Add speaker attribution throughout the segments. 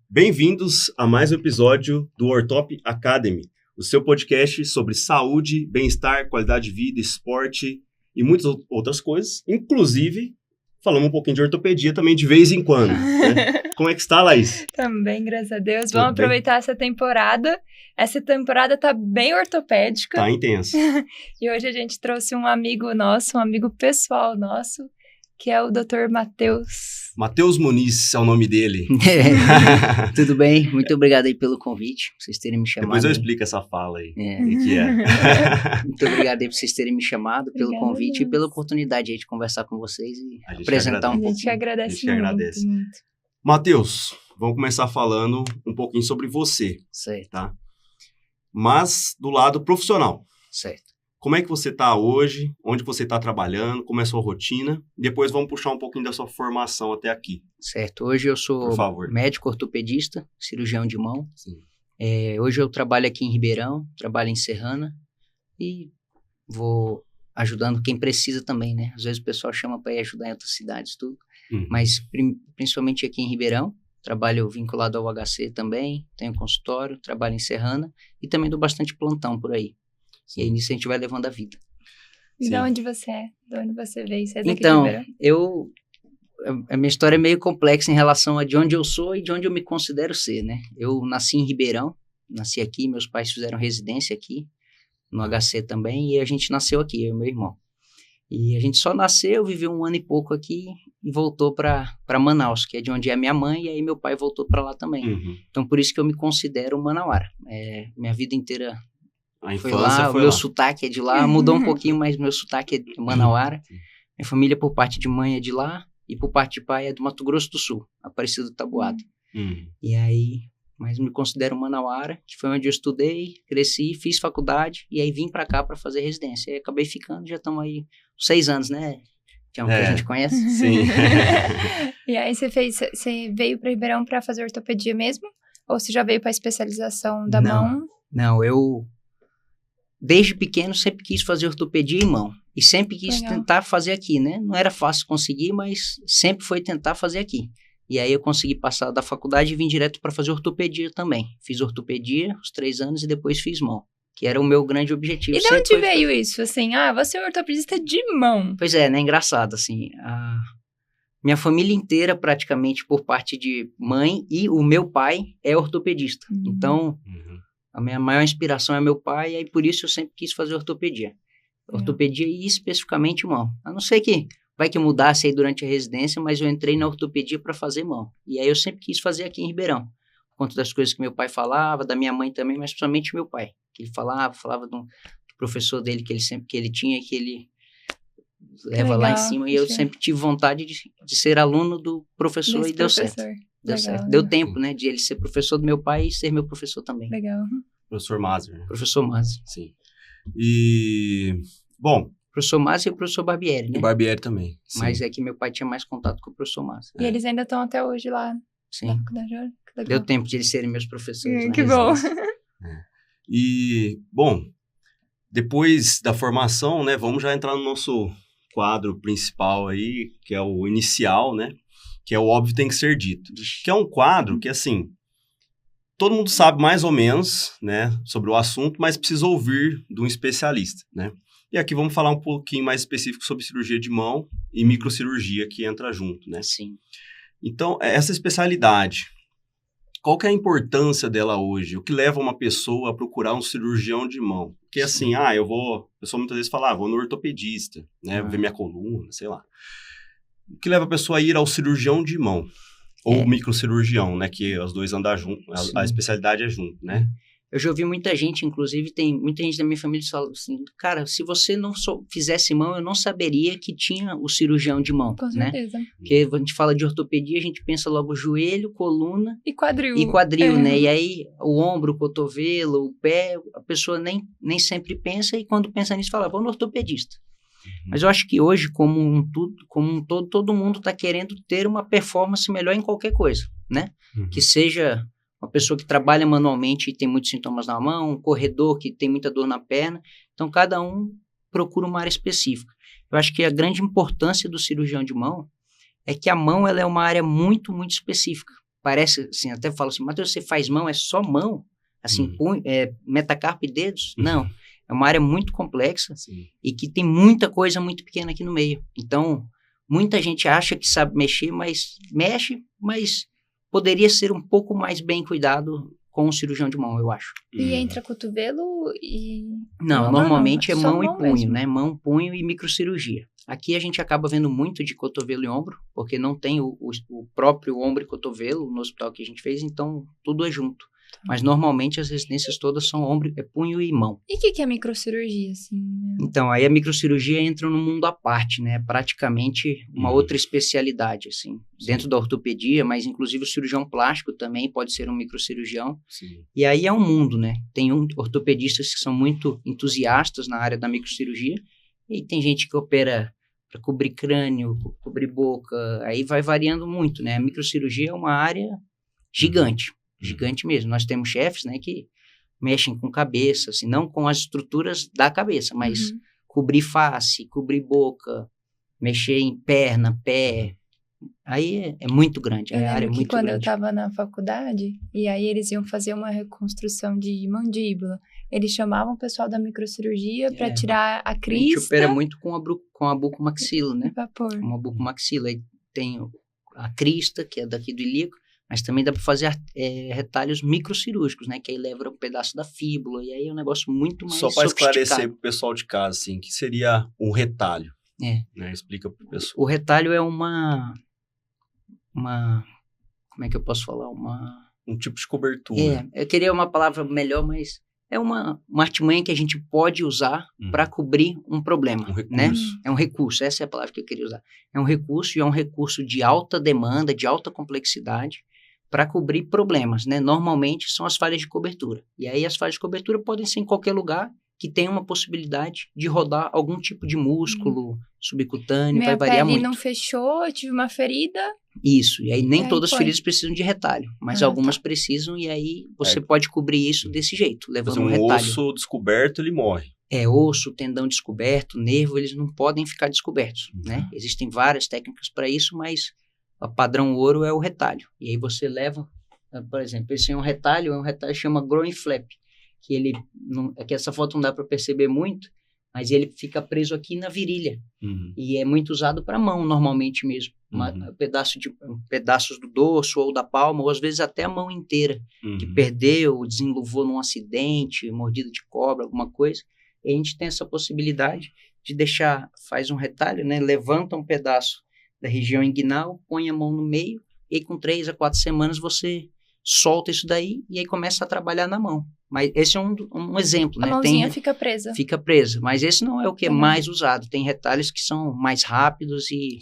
Speaker 1: Bem-vindos a mais um episódio do Ortop Academy, o seu podcast sobre saúde, bem-estar, qualidade de vida, esporte e muitas outras coisas. Inclusive, falamos um pouquinho de ortopedia também de vez em quando. Né? Como é que está, Laís?
Speaker 2: Também, graças a Deus.
Speaker 1: Tudo
Speaker 2: Vamos
Speaker 1: bem?
Speaker 2: aproveitar essa temporada. Essa temporada tá bem ortopédica.
Speaker 1: Tá intenso.
Speaker 2: E hoje a gente trouxe um amigo nosso, um amigo pessoal nosso, que é o Dr. Matheus.
Speaker 1: Matheus Muniz é o nome dele.
Speaker 3: Tudo bem? Muito obrigado aí pelo convite, por vocês terem me chamado.
Speaker 1: Depois eu explico essa fala aí.
Speaker 3: O
Speaker 1: que é.
Speaker 3: Muito obrigado aí por vocês terem me chamado, pelo
Speaker 2: Obrigada,
Speaker 3: convite
Speaker 2: Deus.
Speaker 3: e pela oportunidade aí de conversar com vocês e
Speaker 1: A gente
Speaker 3: apresentar
Speaker 2: A
Speaker 3: um
Speaker 1: agradece.
Speaker 3: pouco.
Speaker 2: gente agradece
Speaker 1: A gente
Speaker 2: muito,
Speaker 1: agradece.
Speaker 2: muito.
Speaker 1: Matheus, vamos começar falando um pouquinho sobre você,
Speaker 3: Certo,
Speaker 1: tá? Mas do lado profissional.
Speaker 3: certo.
Speaker 1: Como é que você está hoje? Onde você está trabalhando? Como é a sua rotina? Depois vamos puxar um pouquinho da sua formação até aqui.
Speaker 3: Certo, hoje eu sou
Speaker 1: Por favor.
Speaker 3: médico ortopedista, cirurgião de mão.
Speaker 1: Sim.
Speaker 3: Hoje eu trabalho aqui em Ribeirão, trabalho em Serrana e vou ajudando quem precisa também, né? Às vezes o pessoal chama para ir ajudar em outras cidades, tudo.
Speaker 1: Uhum.
Speaker 3: Mas principalmente aqui em Ribeirão, trabalho vinculado ao HC também, tenho consultório, trabalho em Serrana e também dou bastante plantão por aí. E aí nisso a gente vai levando a vida.
Speaker 2: E de
Speaker 1: Sim.
Speaker 2: onde você é? De onde você veio? Você é daqui
Speaker 3: Então,
Speaker 2: de Ribeirão?
Speaker 3: a minha história é meio complexa em relação a de onde eu sou e de onde eu me considero ser, né? Eu nasci em Ribeirão, nasci aqui, meus pais fizeram residência aqui, no HC também, e a gente nasceu aqui, eu e meu irmão. E a gente só nasceu, viveu 1 ano e pouco aqui e voltou para Manaus, que é de onde é minha mãe, e aí meu pai voltou para lá também.
Speaker 1: Uhum.
Speaker 3: Então, por isso que eu me considero manauara. Minha vida inteira
Speaker 1: A
Speaker 3: foi
Speaker 1: infância
Speaker 3: lá, o
Speaker 1: foi
Speaker 3: meu
Speaker 1: lá.
Speaker 3: sotaque é de lá, mudou um pouquinho, mas meu sotaque é de manauara.
Speaker 1: Sim.
Speaker 3: Minha família, por parte de mãe, é de lá, e por parte de pai é do Mato Grosso do Sul, Aparecido do Taboado.
Speaker 1: Uhum.
Speaker 3: E aí, mas me considero manauara, que foi onde eu estudei, cresci, fiz faculdade, e aí vim pra cá pra fazer residência. E acabei ficando, já estamos aí 6 anos, né? Que é um que a gente conhece.
Speaker 1: Sim.
Speaker 2: E aí você veio para Ribeirão para fazer ortopedia mesmo? Ou você já veio para especialização da
Speaker 3: Não.
Speaker 2: mão?
Speaker 3: Não, eu desde pequeno sempre quis fazer ortopedia em mão. E sempre quis
Speaker 2: Legal.
Speaker 3: tentar fazer aqui, né? Não era fácil conseguir, mas sempre foi tentar fazer aqui. E aí eu consegui passar da faculdade e vim direto para fazer ortopedia também. Fiz ortopedia os 3 anos e depois fiz mão, que era o meu grande objetivo.
Speaker 2: E de
Speaker 3: Sempre
Speaker 2: onde
Speaker 3: foi-
Speaker 2: veio isso? Assim, você é ortopedista de mão.
Speaker 3: Pois é, né? Engraçado, assim. A minha família inteira, praticamente por parte de mãe, e o meu pai é ortopedista.
Speaker 2: Uhum.
Speaker 3: Então,
Speaker 1: Uhum.
Speaker 3: a minha maior inspiração é meu pai, e aí por isso eu sempre quis fazer ortopedia. Ortopedia e especificamente mão. A não ser que vai que mudasse aí durante a residência, mas eu entrei na ortopedia para fazer mão. E aí eu sempre quis fazer aqui em Ribeirão. Por conta das coisas que meu pai falava, da minha mãe também, mas principalmente meu pai. Que ele falava do professor dele que ele tinha, que ele leva lá em
Speaker 2: legal,
Speaker 3: cima. E eu
Speaker 2: sim.
Speaker 3: sempre tive vontade de ser aluno do professor
Speaker 2: Desse
Speaker 3: e deu certo.
Speaker 2: professor.
Speaker 3: Deu
Speaker 2: Legal,
Speaker 3: certo.
Speaker 2: legal.
Speaker 3: Deu tempo, né, de ele ser professor do meu pai e ser meu professor também.
Speaker 2: Legal.
Speaker 1: Professor Mazer.
Speaker 3: Professor Masi.
Speaker 1: Sim. E, bom,
Speaker 3: Professor Masi e o professor Barbieri, né?
Speaker 1: o Barbieri também. Sim.
Speaker 3: Mas é que meu pai tinha mais contato com o professor Masi.
Speaker 2: E eles ainda estão até hoje lá na
Speaker 3: Sim.
Speaker 2: faculdade. Olha, que legal.
Speaker 3: Deu tempo de eles serem meus professores. na
Speaker 2: Que bom.
Speaker 3: residência.
Speaker 1: E, bom, depois da formação, né, vamos já entrar no nosso quadro principal aí, que é o inicial, né, que é o óbvio tem que ser dito. Que é um quadro que, assim, todo mundo sabe mais ou menos, né, sobre o assunto, mas precisa ouvir de um especialista, né. E aqui vamos falar um pouquinho mais específico sobre cirurgia de mão e microcirurgia que entra junto, né.
Speaker 3: Sim.
Speaker 1: Então, essa especialidade, qual que é a importância dela hoje? O que leva uma pessoa a procurar um cirurgião de mão? Porque assim, a pessoa muitas vezes fala, vou no ortopedista, né, ver minha coluna, sei lá. O que leva a pessoa a ir ao cirurgião de mão? Ou microcirurgião, né, que os dois andam junto, a especialidade é junto, né?
Speaker 3: Eu já ouvi muita gente, inclusive, tem muita gente da minha família que fala assim, cara, se você não fizesse mão, eu não saberia que tinha o cirurgião de mão,
Speaker 2: Com
Speaker 3: né?
Speaker 2: certeza.
Speaker 3: Porque quando a gente fala de ortopedia, a gente pensa logo joelho, coluna
Speaker 2: E quadril.
Speaker 3: e quadril,
Speaker 2: É.
Speaker 3: né? E aí, o ombro, o cotovelo, o pé, a pessoa nem sempre pensa, e quando pensa nisso, fala, vou no ortopedista. Mas eu acho que hoje, como um todo, todo mundo está querendo ter uma performance melhor em qualquer coisa, né?
Speaker 1: Uhum.
Speaker 3: Que seja uma pessoa que trabalha manualmente e tem muitos sintomas na mão, um corredor que tem muita dor na perna. Então, cada um procura uma área específica. Eu acho que a grande importância do cirurgião de mão é que a mão ela é uma área muito, muito específica. parece, assim, até falo assim, Matheus, você faz mão, é só mão? Assim, metacarpo e dedos? Não, é uma área muito complexa e que tem muita coisa muito pequena aqui no meio. Então, muita gente acha que sabe mexer, mas mexe, mas poderia ser um pouco mais bem cuidado com o cirurgião de mão, eu acho.
Speaker 2: E entra cotovelo e...
Speaker 3: Não, normalmente é mão e punho,
Speaker 2: mesmo.
Speaker 3: né? Mão, punho e microcirurgia. Aqui a gente acaba vendo muito de cotovelo e ombro, porque não tem o próprio ombro e cotovelo no hospital que a gente fez, então tudo é junto. Mas normalmente as residências todas são ombro, punho e mão.
Speaker 2: E o que é microcirurgia, assim?
Speaker 3: Então, aí a microcirurgia entra num mundo à parte, né? Praticamente uma outra especialidade, assim. Dentro da ortopedia, mas inclusive o cirurgião plástico também pode ser um microcirurgião. E aí é um mundo, né? Tem ortopedistas que são muito entusiastas na área da microcirurgia e tem gente que opera para cobrir crânio, cobrir boca, aí vai variando muito, né? A microcirurgia é uma área gigante. Gigante mesmo. Nós temos chefes, né, que mexem com cabeça, assim, não com as estruturas da cabeça, mas cobrir face, cobrir boca, mexer em perna, pé. Aí é muito grande, a área é muito
Speaker 2: quando
Speaker 3: grande.
Speaker 2: Eu estava na faculdade, e aí eles iam fazer uma reconstrução de mandíbula, eles chamavam o pessoal da microcirurgia para tirar a crista.
Speaker 3: A gente opera muito com a bucomaxila, né?
Speaker 2: Vapor.
Speaker 3: Com a bucomaxila. Aí tem a crista, que é daqui do ilíaco, mas também dá para fazer retalhos microcirúrgicos, né? Que aí leva um pedaço da fíbula, e aí é um negócio muito mais
Speaker 1: sofisticado. Só para esclarecer para o pessoal de casa, assim, que seria um retalho. Né? Explica para o pessoal.
Speaker 3: O retalho é uma... Como é que eu posso falar?
Speaker 1: Um tipo de cobertura.
Speaker 3: Eu queria uma palavra melhor, mas é uma artimanha que a gente pode usar para cobrir um problema.
Speaker 1: Um recurso.
Speaker 3: Né? É um recurso, essa é a palavra que eu queria usar. É um recurso, e é um recurso de alta demanda, de alta complexidade, para cobrir problemas, né? Normalmente são as falhas de cobertura. E aí as falhas de cobertura podem ser em qualquer lugar que tenha uma possibilidade de rodar algum tipo de músculo subcutâneo, vai variar muito.
Speaker 2: Minha pele não fechou, eu tive uma ferida.
Speaker 3: Isso, e aí nem todas as feridas precisam de retalho, mas algumas precisam, e aí você pode cobrir isso desse jeito, levando um retalho.
Speaker 1: Osso descoberto, ele morre.
Speaker 3: Osso, tendão descoberto, nervo, eles não podem ficar descobertos, né? Existem várias técnicas para isso, mas o padrão ouro é o retalho. E aí você leva, por exemplo, esse é um retalho que chama growing flap, que ele, aqui essa foto não dá para perceber muito, mas ele fica preso aqui na virilha. E é muito usado para mão, normalmente mesmo. Pedaços do dorso ou da palma, ou às vezes até a mão inteira, que perdeu, desenluvou num acidente, mordida de cobra, alguma coisa. E a gente tem essa possibilidade de deixar, faz um retalho, né? Levanta um pedaço da região inguinal, põe a mão no meio, e aí com 3 a 4 semanas você solta isso daí e aí começa a trabalhar na mão. Mas esse é um exemplo, né?
Speaker 2: A mãozinha fica presa.
Speaker 3: Fica presa, mas esse não é o que é mais usado. Tem retalhos que são mais rápidos e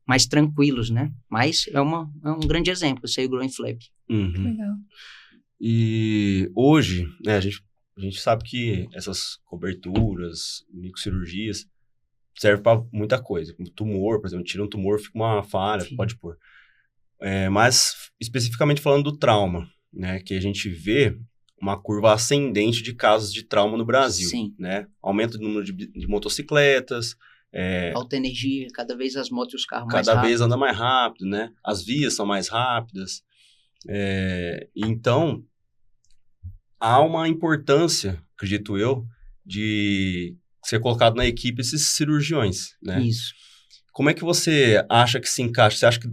Speaker 3: mais tranquilos, né? Mas é um grande exemplo, esse aí, o growing flap.
Speaker 2: Legal.
Speaker 1: E hoje, né, a gente sabe que essas coberturas, microcirurgias, servem para muita coisa. Como tumor, por exemplo, tira um tumor, fica uma falha, pode pôr. Mas, especificamente falando do trauma, né, que a gente vê uma curva ascendente de casos de trauma no Brasil. Né? Aumento do número de motocicletas.
Speaker 3: Alta energia, cada vez as motos e os carros mais rápidos.
Speaker 1: Cada vez anda mais rápido, né? As vias são mais rápidas. Então, há uma importância, acredito eu, de ser colocado na equipe esses cirurgiões, né?
Speaker 3: Isso.
Speaker 1: Como é que você acha que se encaixa? Você acha que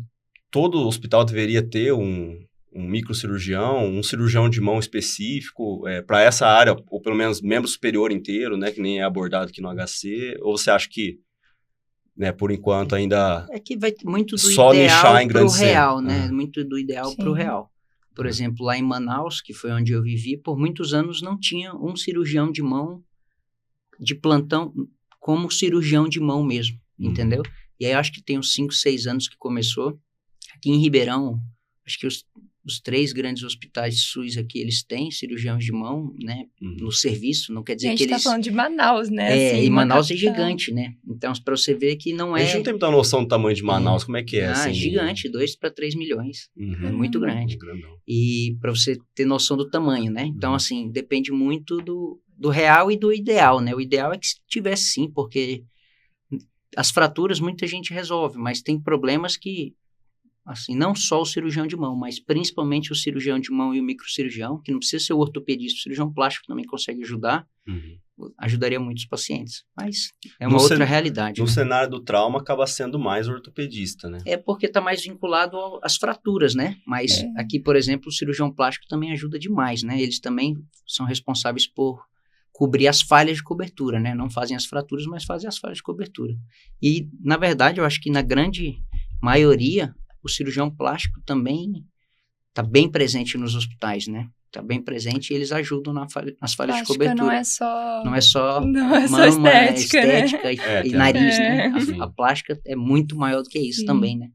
Speaker 1: todo hospital deveria ter um microcirurgião, um cirurgião de mão específico para essa área, ou pelo menos membro superior inteiro, né, que nem é abordado aqui no HC? Ou você acha que, né, por enquanto ainda
Speaker 3: é que vai muito do
Speaker 1: só
Speaker 3: ideal para o real, né? Muito do ideal para o real. Por exemplo, lá em Manaus, que foi onde eu vivi, por muitos anos não tinha um cirurgião de mão de plantão como cirurgião de mão mesmo, entendeu? E aí eu acho que tem uns 5, 6 anos que começou. Aqui em Ribeirão, acho que os 3 grandes hospitais SUS aqui, eles têm cirurgiões de mão, né, no serviço, não quer dizer que eles...
Speaker 2: A gente tá falando de Manaus, né?
Speaker 3: Assim, e Manaus é gigante, né? Então, para você ver que não é...
Speaker 1: A gente não tem muita noção do tamanho de Manaus, como é que é? Assim,
Speaker 3: gigante, 2 para 3 milhões, é muito grande. E para você ter noção do tamanho, né? Então, assim, depende muito do real e do ideal, né? O ideal é que tivesse sim, porque as fraturas muita gente resolve, mas tem problemas que assim, não só o cirurgião de mão, mas principalmente o cirurgião de mão e o microcirurgião, que não precisa ser o ortopedista, o cirurgião plástico também consegue ajudar, ajudaria muitos pacientes, mas é uma outra realidade.
Speaker 1: No cenário do trauma, acaba sendo mais ortopedista, né?
Speaker 3: É porque está mais vinculado às fraturas, né? Mas aqui, por exemplo, o cirurgião plástico também ajuda demais, né? Eles também são responsáveis por cobrir as falhas de cobertura, né? Não fazem as fraturas, mas fazem as falhas de cobertura. E, na verdade, eu acho que na grande maioria, o cirurgião plástico também está bem presente nos hospitais, né? Está bem presente e eles ajudam nas falhas de cobertura.
Speaker 2: Não é só
Speaker 3: mama,
Speaker 2: estética,
Speaker 3: né? E nariz, né? A plástica é muito maior do que isso também, né?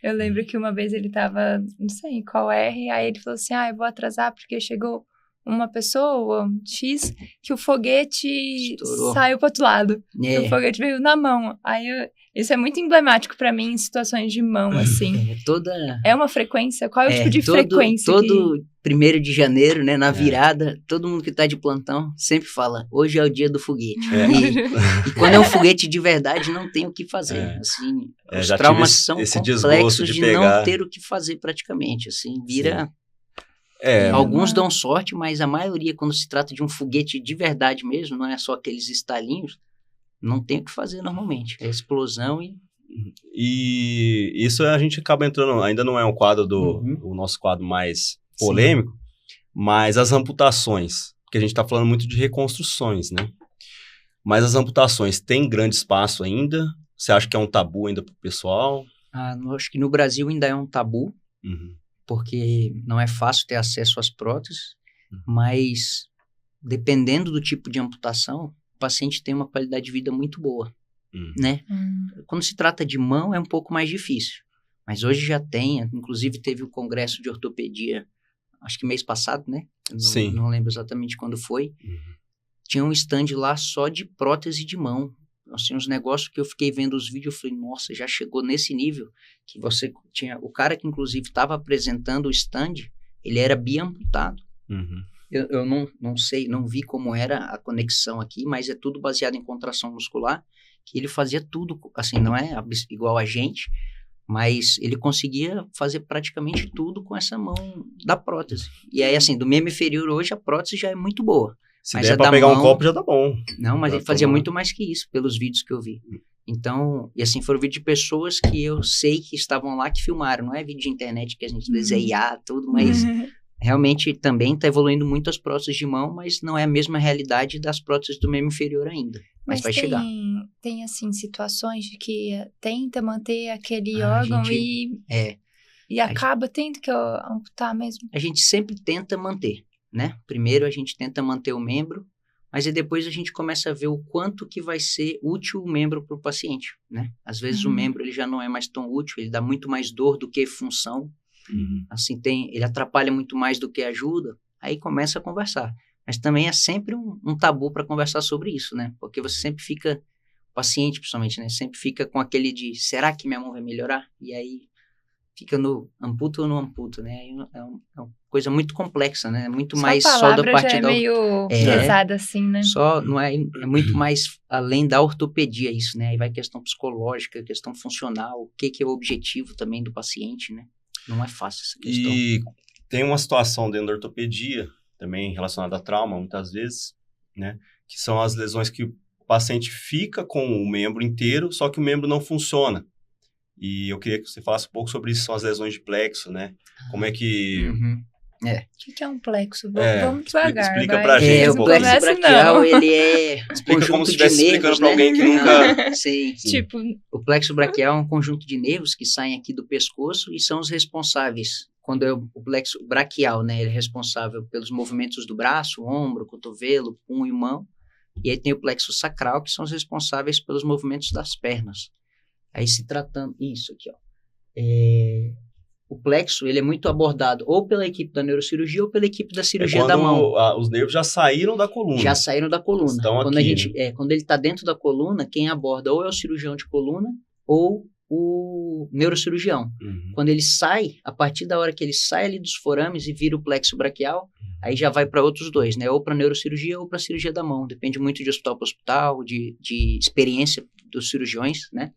Speaker 2: Eu lembro que uma vez ele tava, não sei em qual R, aí ele falou assim, eu vou atrasar porque chegou uma pessoa, X, que o foguete
Speaker 3: estourou.
Speaker 2: Saiu pro outro lado. O foguete veio na mão. Isso é muito emblemático pra mim em situações de mão, assim. É uma frequência? Qual é o tipo de frequência?
Speaker 3: Todo 1º de janeiro, né, na virada, todo mundo que tá de plantão sempre fala, hoje é o dia do foguete. E quando é um foguete de verdade, não tem o que fazer. Assim, os traumas são complexos de não ter o que fazer praticamente. Assim, vira... Alguns dão sorte, mas a maioria, quando se trata de um foguete de verdade mesmo, não é só aqueles estalinhos, não tem o que fazer normalmente. É explosão
Speaker 1: E isso a gente acaba entrando, ainda não é um quadro o nosso quadro mais polêmico, mas as amputações, porque a gente está falando muito de reconstruções, né? Mas as amputações têm grande espaço ainda? Você acha que é um tabu ainda para o pessoal?
Speaker 3: Acho que no Brasil ainda é um tabu, porque não é fácil ter acesso às próteses, mas dependendo do tipo de amputação, o paciente tem uma qualidade de vida muito boa, né? Quando se trata de mão, é um pouco mais difícil, mas hoje já tem, inclusive teve o congresso de ortopedia, acho que mês passado, né? Não lembro exatamente quando foi. Tinha um stand lá só de prótese de mão. Assim, uns negócios que eu fiquei vendo os vídeos, eu falei, nossa, já chegou nesse nível que você tinha... O cara que, inclusive, estava apresentando o stand, ele era biamputado. Eu não sei, não vi como era a conexão aqui, mas é tudo baseado em contração muscular, que ele fazia tudo, assim, não é igual a gente, mas ele conseguia fazer praticamente tudo com essa mão da prótese. E aí, assim, do membro inferior hoje, a prótese já é muito boa.
Speaker 1: Se der pra pegar um copo, já tá bom.
Speaker 3: Não, mas ele fazia muito mais que isso, pelos vídeos que eu vi. Então, e assim, foram vídeos de pessoas que eu sei que estavam lá, que filmaram. Não é vídeo de internet que a gente desenha tudo, mas realmente também tá evoluindo muito as próteses de mão, mas não é a mesma realidade das próteses do membro inferior ainda. Mas vai chegar.
Speaker 2: Tem, assim, situações de que tenta manter aquele órgão e acaba tendo que amputar mesmo.
Speaker 3: A gente sempre tenta manter, né? Primeiro a gente tenta manter o membro, mas aí depois a gente começa a ver o quanto que vai ser útil o membro para o paciente, né? Às vezes o membro ele já não é mais tão útil, ele dá muito mais dor do que função, assim, ele atrapalha muito mais do que ajuda, aí começa a conversar. Mas também é sempre um tabu para conversar sobre isso, né? Porque você sempre fica, o paciente principalmente, né? Sempre fica com aquele de, será que minha mão vai melhorar? E aí fica no amputo ou não amputo, né? É uma coisa muito complexa, né? Muito mais só da parte
Speaker 2: já é meio pesada assim, né?
Speaker 3: Não é muito mais além da ortopedia isso, né? Aí vai questão psicológica, questão funcional, o que é o objetivo também do paciente, né? Não é fácil essa questão.
Speaker 1: E tem uma situação dentro da ortopedia, também relacionada a trauma, muitas vezes, né? Que são as lesões que o paciente fica com o membro inteiro, só que o membro não funciona. E eu queria que você falasse um pouco sobre isso, são as lesões de plexo, né? Como é que...
Speaker 2: O que é um plexo? Vamos devagar.
Speaker 1: Explica pra gente.
Speaker 3: O plexo braquial, ele é
Speaker 1: explica como se estivesse explicando pra alguém que nunca...
Speaker 3: Sim.
Speaker 2: Tipo...
Speaker 3: O plexo braquial é um conjunto de nervos que saem aqui do pescoço e são os responsáveis. Quando é o plexo braquial, né? Ele é responsável pelos movimentos do braço, ombro, cotovelo, punho e mão. E aí tem o plexo sacral, que são os responsáveis pelos movimentos das pernas. Aí se tratando... Isso aqui, ó. O plexo, ele é muito abordado ou pela equipe da neurocirurgia ou pela equipe da cirurgia da mão.
Speaker 1: Os nervos já saíram da coluna.
Speaker 3: Já saíram da coluna.
Speaker 1: Estão
Speaker 3: quando
Speaker 1: aqui, né?
Speaker 3: Quando ele está dentro da coluna, quem aborda ou é o cirurgião de coluna ou o neurocirurgião. Quando ele sai, a partir da hora que ele sai ali dos forames e vira o plexo braquial, aí já vai para outros dois, né? Ou para neurocirurgia ou para cirurgia da mão. Depende muito de hospital para hospital, de experiência dos cirurgiões, né?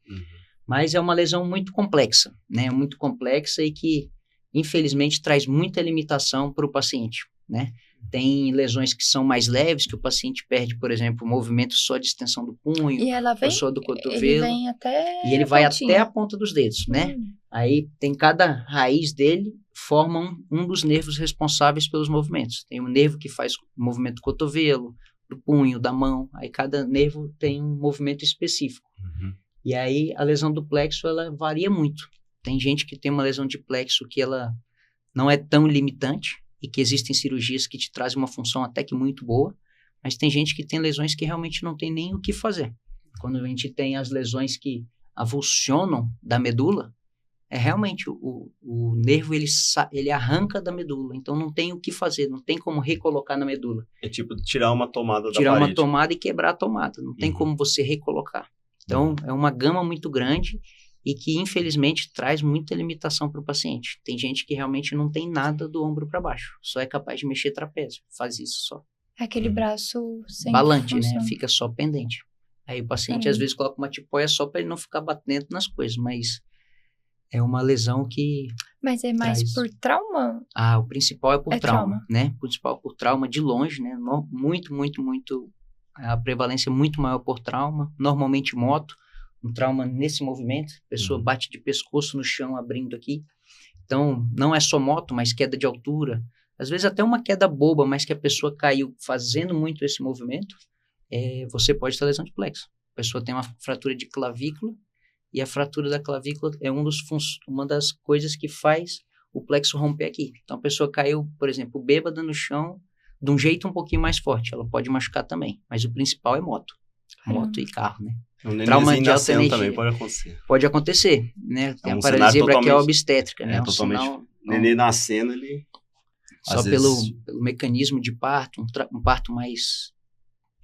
Speaker 3: Mas é uma lesão muito complexa, né? Muito complexa e que, infelizmente, traz muita limitação para o paciente, né? Tem lesões que são mais leves, que o paciente perde, por exemplo, o movimento só de extensão do punho,
Speaker 2: e ela vem,
Speaker 3: ou só do cotovelo.
Speaker 2: Ele vem até
Speaker 3: e ele vai até a ponta dos dedos, né? Aí tem cada raiz dele, forma um dos nervos responsáveis pelos movimentos. Tem um nervo que faz o movimento do cotovelo, do punho, da mão. Aí cada nervo tem um movimento específico. E aí a lesão do plexo, ela varia muito. Tem gente que tem uma lesão de plexo que ela não é tão limitante e que existem cirurgias que te trazem uma função até que muito boa, mas tem gente que tem lesões que realmente não tem nem o que fazer. Quando a gente tem as lesões que avulsionam da medula, realmente o nervo ele arranca da medula, então não tem o que fazer, não tem como recolocar na medula.
Speaker 1: É tipo tirar uma tomada da parede.
Speaker 3: Tirar uma tomada e quebrar a tomada, não tem como você recolocar. Então é uma gama muito grande e que infelizmente traz muita limitação para o paciente. Tem gente que realmente não tem nada do ombro para baixo, só é capaz de mexer trapézio, faz isso só.
Speaker 2: Aquele braço sem
Speaker 3: balante,
Speaker 2: função,
Speaker 3: né? Fica só pendente. Aí o paciente às vezes coloca uma tipóia só para ele não ficar batendo nas coisas, mas é uma lesão que...
Speaker 2: Mas é mais por trauma?
Speaker 3: O principal é por trauma, né? O principal por trauma de longe, né? Muito, muito, muito... A prevalência é muito maior por trauma, normalmente moto, um trauma nesse movimento, a pessoa bate de pescoço no chão abrindo aqui. Então, não é só moto, mas queda de altura. Às vezes até uma queda boba, mas que a pessoa caiu fazendo muito esse movimento, você pode ter lesão de plexo. A pessoa tem uma fratura de clavícula, e a fratura da clavícula é uma das coisas que faz o plexo romper aqui. Então, a pessoa caiu, por exemplo, bêbada no chão, de um jeito um pouquinho mais forte. Ela pode machucar também, mas o principal é moto. Moto e carro, né?
Speaker 1: Um trauma de alta energia também pode acontecer.
Speaker 3: Pode acontecer, né? Tem a paralisia braquial obstétrica, né?
Speaker 1: Totalmente. Nenê nascendo, ele...
Speaker 3: Só pelo mecanismo de parto, um parto mais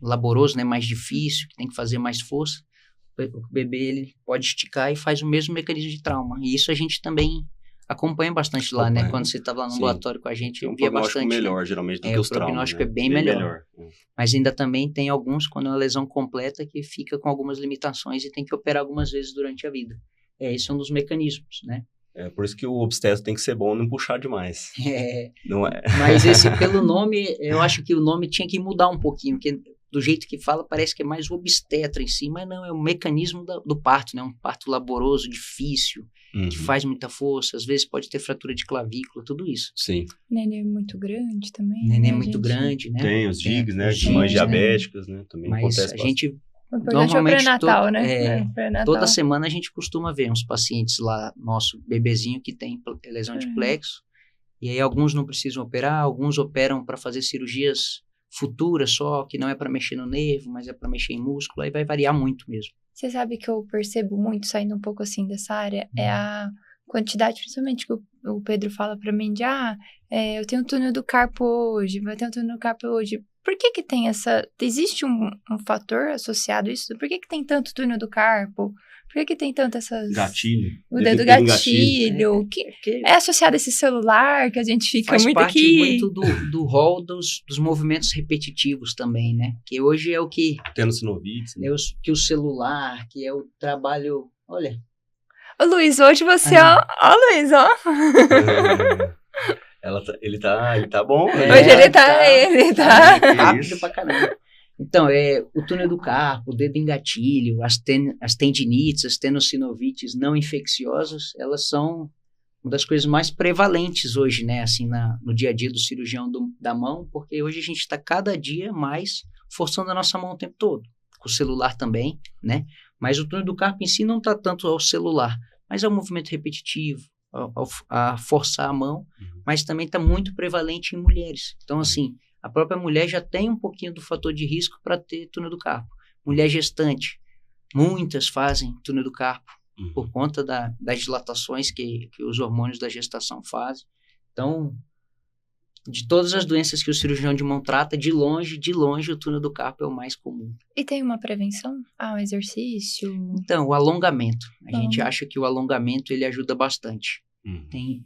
Speaker 3: laboroso, né? Mais difícil, que tem que fazer mais força. O bebê ele pode esticar e faz o mesmo mecanismo de trauma. E isso a gente também acompanha bastante lá, né? Quando você estava lá no ambulatório com a gente, eu via bastante.
Speaker 1: Melhor, geralmente, do que os traumas.
Speaker 3: O prognóstico é bem melhor. Mas ainda também tem alguns, quando é uma lesão completa, que fica com algumas limitações e tem que operar algumas vezes durante a vida. Esse é um dos mecanismos, né?
Speaker 1: É por isso que o obstetra tem que ser bom e não puxar demais. Não é?
Speaker 3: Mas pelo nome, eu acho que o nome tinha que mudar um pouquinho, porque do jeito que fala, parece que é mais o obstetra em si, mas não, é o mecanismo do parto, né? Um parto laboroso, difícil, que faz muita força, às vezes pode ter fratura de clavícula, tudo isso.
Speaker 1: Sim.
Speaker 2: Nenê é muito grande também.
Speaker 3: Nenê é muito grande, né?
Speaker 1: Tem os DIGs, né? De mães diabéticas, né? Também
Speaker 3: mas
Speaker 1: acontece
Speaker 3: a gente...
Speaker 2: Normalmente pré-natal, né?
Speaker 3: Pré-natal. Toda semana a gente costuma ver uns pacientes lá, nosso bebezinho que tem lesão de plexo, e aí alguns não precisam operar, alguns operam para fazer cirurgias futuras só, que não é para mexer no nervo, mas é para mexer em músculo, aí vai variar muito mesmo.
Speaker 2: Você sabe que eu percebo muito, saindo um pouco assim dessa área, é a quantidade, principalmente que o Pedro fala para mim de, eu tenho túnel do carpo hoje, vai ter um túnel do carpo hoje. Por que tem existe um fator associado a isso? Por que tem tanto túnel do carpo? Por que tem tanto essas...
Speaker 1: Gatilho.
Speaker 2: O dedo gatilho. Que é associado a esse celular que a gente fica muito aqui.
Speaker 3: Faz parte muito do rol dos movimentos repetitivos também, né? Que hoje é o que...
Speaker 1: Tenossinovite.
Speaker 3: Né? Que o celular, que é o trabalho... Olha...
Speaker 2: Ô, Luiz, hoje você... Ó, Luiz, ó.
Speaker 1: Ele tá bom.
Speaker 2: Hoje ele tá
Speaker 3: rápido pra caramba. Então, o túnel do carpo, o dedo em gatilho, as tendinites, as tenossinovites não infecciosas, elas são uma das coisas mais prevalentes hoje, né? Assim, no dia a dia do cirurgião da mão, porque hoje a gente está cada dia mais forçando a nossa mão o tempo todo. Com o celular também, né? Mas o túnel do carpo em si não está tanto ao celular, mas é um movimento repetitivo, a forçar a mão, mas também está muito prevalente em mulheres. Então, assim, a própria mulher já tem um pouquinho do fator de risco para ter túnel do carpo. Mulher gestante, muitas fazem túnel do carpo por conta das dilatações que os hormônios da gestação fazem. Então, de todas as doenças que o cirurgião de mão trata, de longe, o túnel do carpo é o mais comum.
Speaker 2: E tem uma prevenção? Um exercício?
Speaker 3: Então, o alongamento. A gente acha que o alongamento, ele ajuda bastante. Tem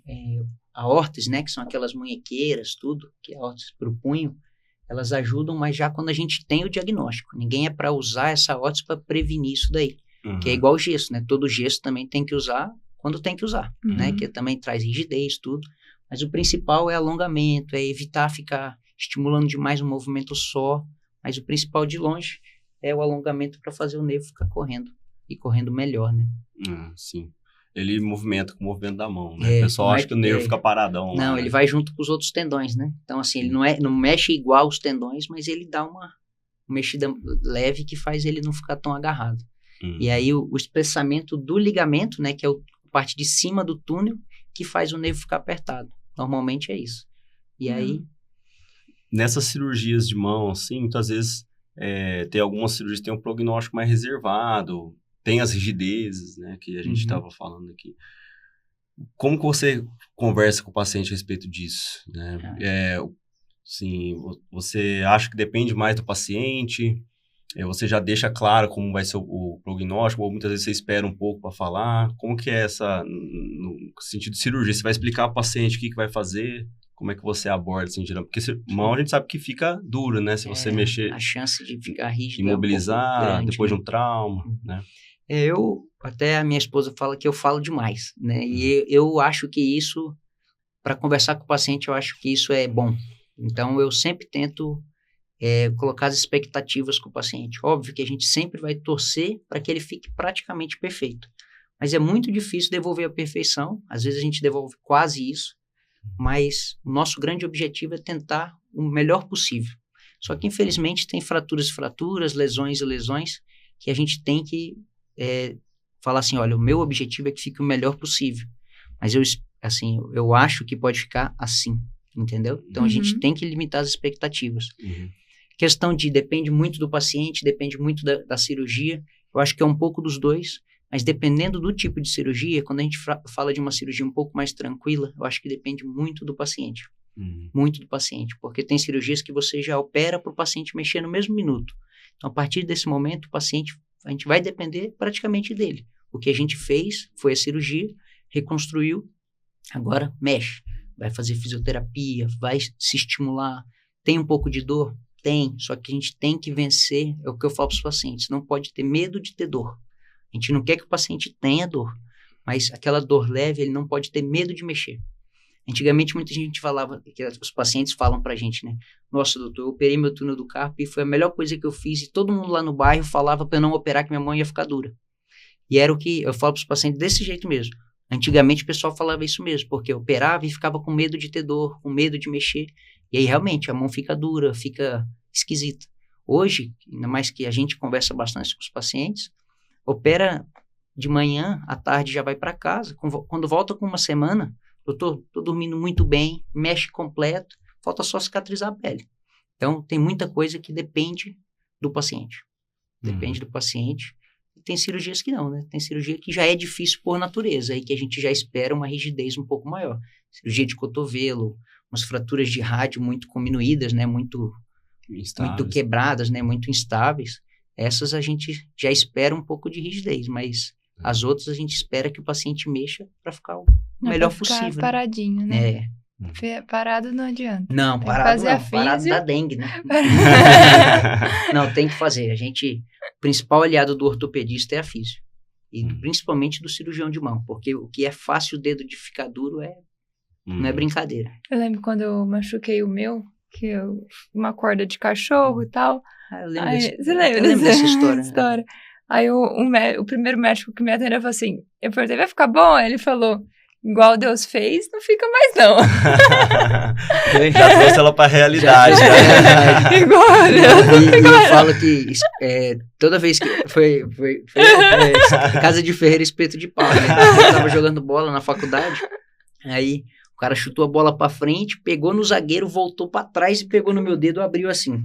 Speaker 3: a órtese, né, que são aquelas munhequeiras, tudo, que é a órtese para o punho, elas ajudam, mas já quando a gente tem o diagnóstico. Ninguém é para usar essa órtese para prevenir isso daí. Que é igual o gesso, né? Todo gesso também tem que usar quando tem que usar, né? Que também traz rigidez, tudo. Mas o principal é alongamento, é evitar ficar estimulando demais um movimento só. Mas o principal de longe é o alongamento para fazer o nervo ficar correndo. E correndo melhor, né?
Speaker 1: Sim. Ele movimenta com o movimento da mão, né? O pessoal acha que o nervo fica paradão lá.
Speaker 3: Não, ele vai junto com os outros tendões, né? Então, assim, ele não mexe igual os tendões, mas ele dá uma mexida leve que faz ele não ficar tão agarrado. E aí, o espessamento do ligamento, né? Que é a parte de cima do túnel, que faz o nervo ficar apertado. Normalmente é isso. E aí...
Speaker 1: Nessas cirurgias de mão, assim, muitas vezes tem algumas cirurgias que tem um prognóstico mais reservado, tem as rigidezes, né, que a gente estava falando aqui. Como que você conversa com o paciente a respeito disso? Né? Assim, você acha que depende mais do paciente? Você já deixa claro como vai ser o prognóstico, ou muitas vezes você espera um pouco para falar? Como que é no sentido de cirurgia? Você vai explicar para o paciente o que vai fazer? Como é que você aborda, assim, geralmente? Porque mão a gente sabe que fica duro, né? Se você mexer...
Speaker 3: A chance de ficar rígido
Speaker 1: imobilizar,
Speaker 3: é um pouco grande,
Speaker 1: depois de um trauma, né?
Speaker 3: Até a minha esposa fala que eu falo demais, né? E eu acho que isso, para conversar com o paciente, eu acho que isso é bom. Então, eu sempre tento colocar as expectativas com o paciente. Óbvio que a gente sempre vai torcer para que ele fique praticamente perfeito. Mas é muito difícil devolver a perfeição. Às vezes a gente devolve quase isso. Mas o nosso grande objetivo é tentar o melhor possível. Só que, infelizmente, tem fraturas, lesões e lesões, que a gente tem que falar assim, olha, o meu objetivo é que fique o melhor possível. Mas eu acho que pode ficar assim, entendeu? Então, a gente tem que limitar as expectativas. Questão depende muito do paciente, depende muito da cirurgia. Eu acho que é um pouco dos dois. Mas dependendo do tipo de cirurgia, quando a gente fala de uma cirurgia um pouco mais tranquila, eu acho que depende muito do paciente. Muito do paciente. Porque tem cirurgias que você já opera para o paciente mexer no mesmo minuto. Então, a partir desse momento, o paciente, a gente vai depender praticamente dele. O que a gente fez foi a cirurgia, reconstruiu, agora mexe. Vai fazer fisioterapia, vai se estimular. Tem um pouco de dor? Tem. Só que a gente tem que vencer, é o que eu falo para os pacientes, não pode ter medo de ter dor. A gente não quer que o paciente tenha dor, mas aquela dor leve, ele não pode ter medo de mexer. Antigamente, muita gente falava, que os pacientes falam pra gente, né? Nossa, doutor, eu operei meu túnel do carpo e foi a melhor coisa que eu fiz, e todo mundo lá no bairro falava pra eu não operar, que minha mão ia ficar dura. E era o que eu falo pros pacientes desse jeito mesmo. Antigamente, o pessoal falava isso mesmo, porque eu operava e ficava com medo de ter dor, com medo de mexer. E aí, realmente, a mão fica dura, fica esquisita. Hoje, ainda mais que a gente conversa bastante com os pacientes, opera de manhã, à tarde já vai para casa. Quando volta com uma semana, doutor, estou dormindo muito bem, mexe completo, falta só cicatrizar a pele. Então, tem muita coisa que depende do paciente. Depende do paciente. E tem cirurgias que não, né? Tem cirurgia que já é difícil por natureza, aí que a gente já espera uma rigidez um pouco maior. Cirurgia de cotovelo, umas fraturas de rádio muito diminuídas, né? Muito quebradas, né? Muito instáveis. Essas a gente já espera um pouco de rigidez, mas as outras a gente espera que o paciente mexa para ficar o melhor possível.
Speaker 2: Paradinho, né? Parado não adianta.
Speaker 3: Não, parado não. Parado dá dengue, né? Não, tem que fazer. O principal aliado do ortopedista é a físio. E principalmente do cirurgião de mão, porque o que é fácil o dedo de ficar duro não é brincadeira.
Speaker 2: Eu lembro quando eu machuquei o meu, uma corda de cachorro e tal.
Speaker 3: Eu lembro
Speaker 2: você lembra
Speaker 3: dessa história?
Speaker 2: Aí o primeiro médico que me atendeu falou assim, eu perguntei, vai ficar bom? Aí ele falou, igual Deus fez, não fica mais não.
Speaker 1: Já trouxe ela pra realidade.
Speaker 2: Igual
Speaker 3: eu falo que toda vez que foi casa de ferreiro, espeto de pau, né? Eu tava jogando bola na faculdade, aí o cara chutou a bola pra frente, pegou no zagueiro, voltou pra trás e pegou no meu dedo, abriu assim.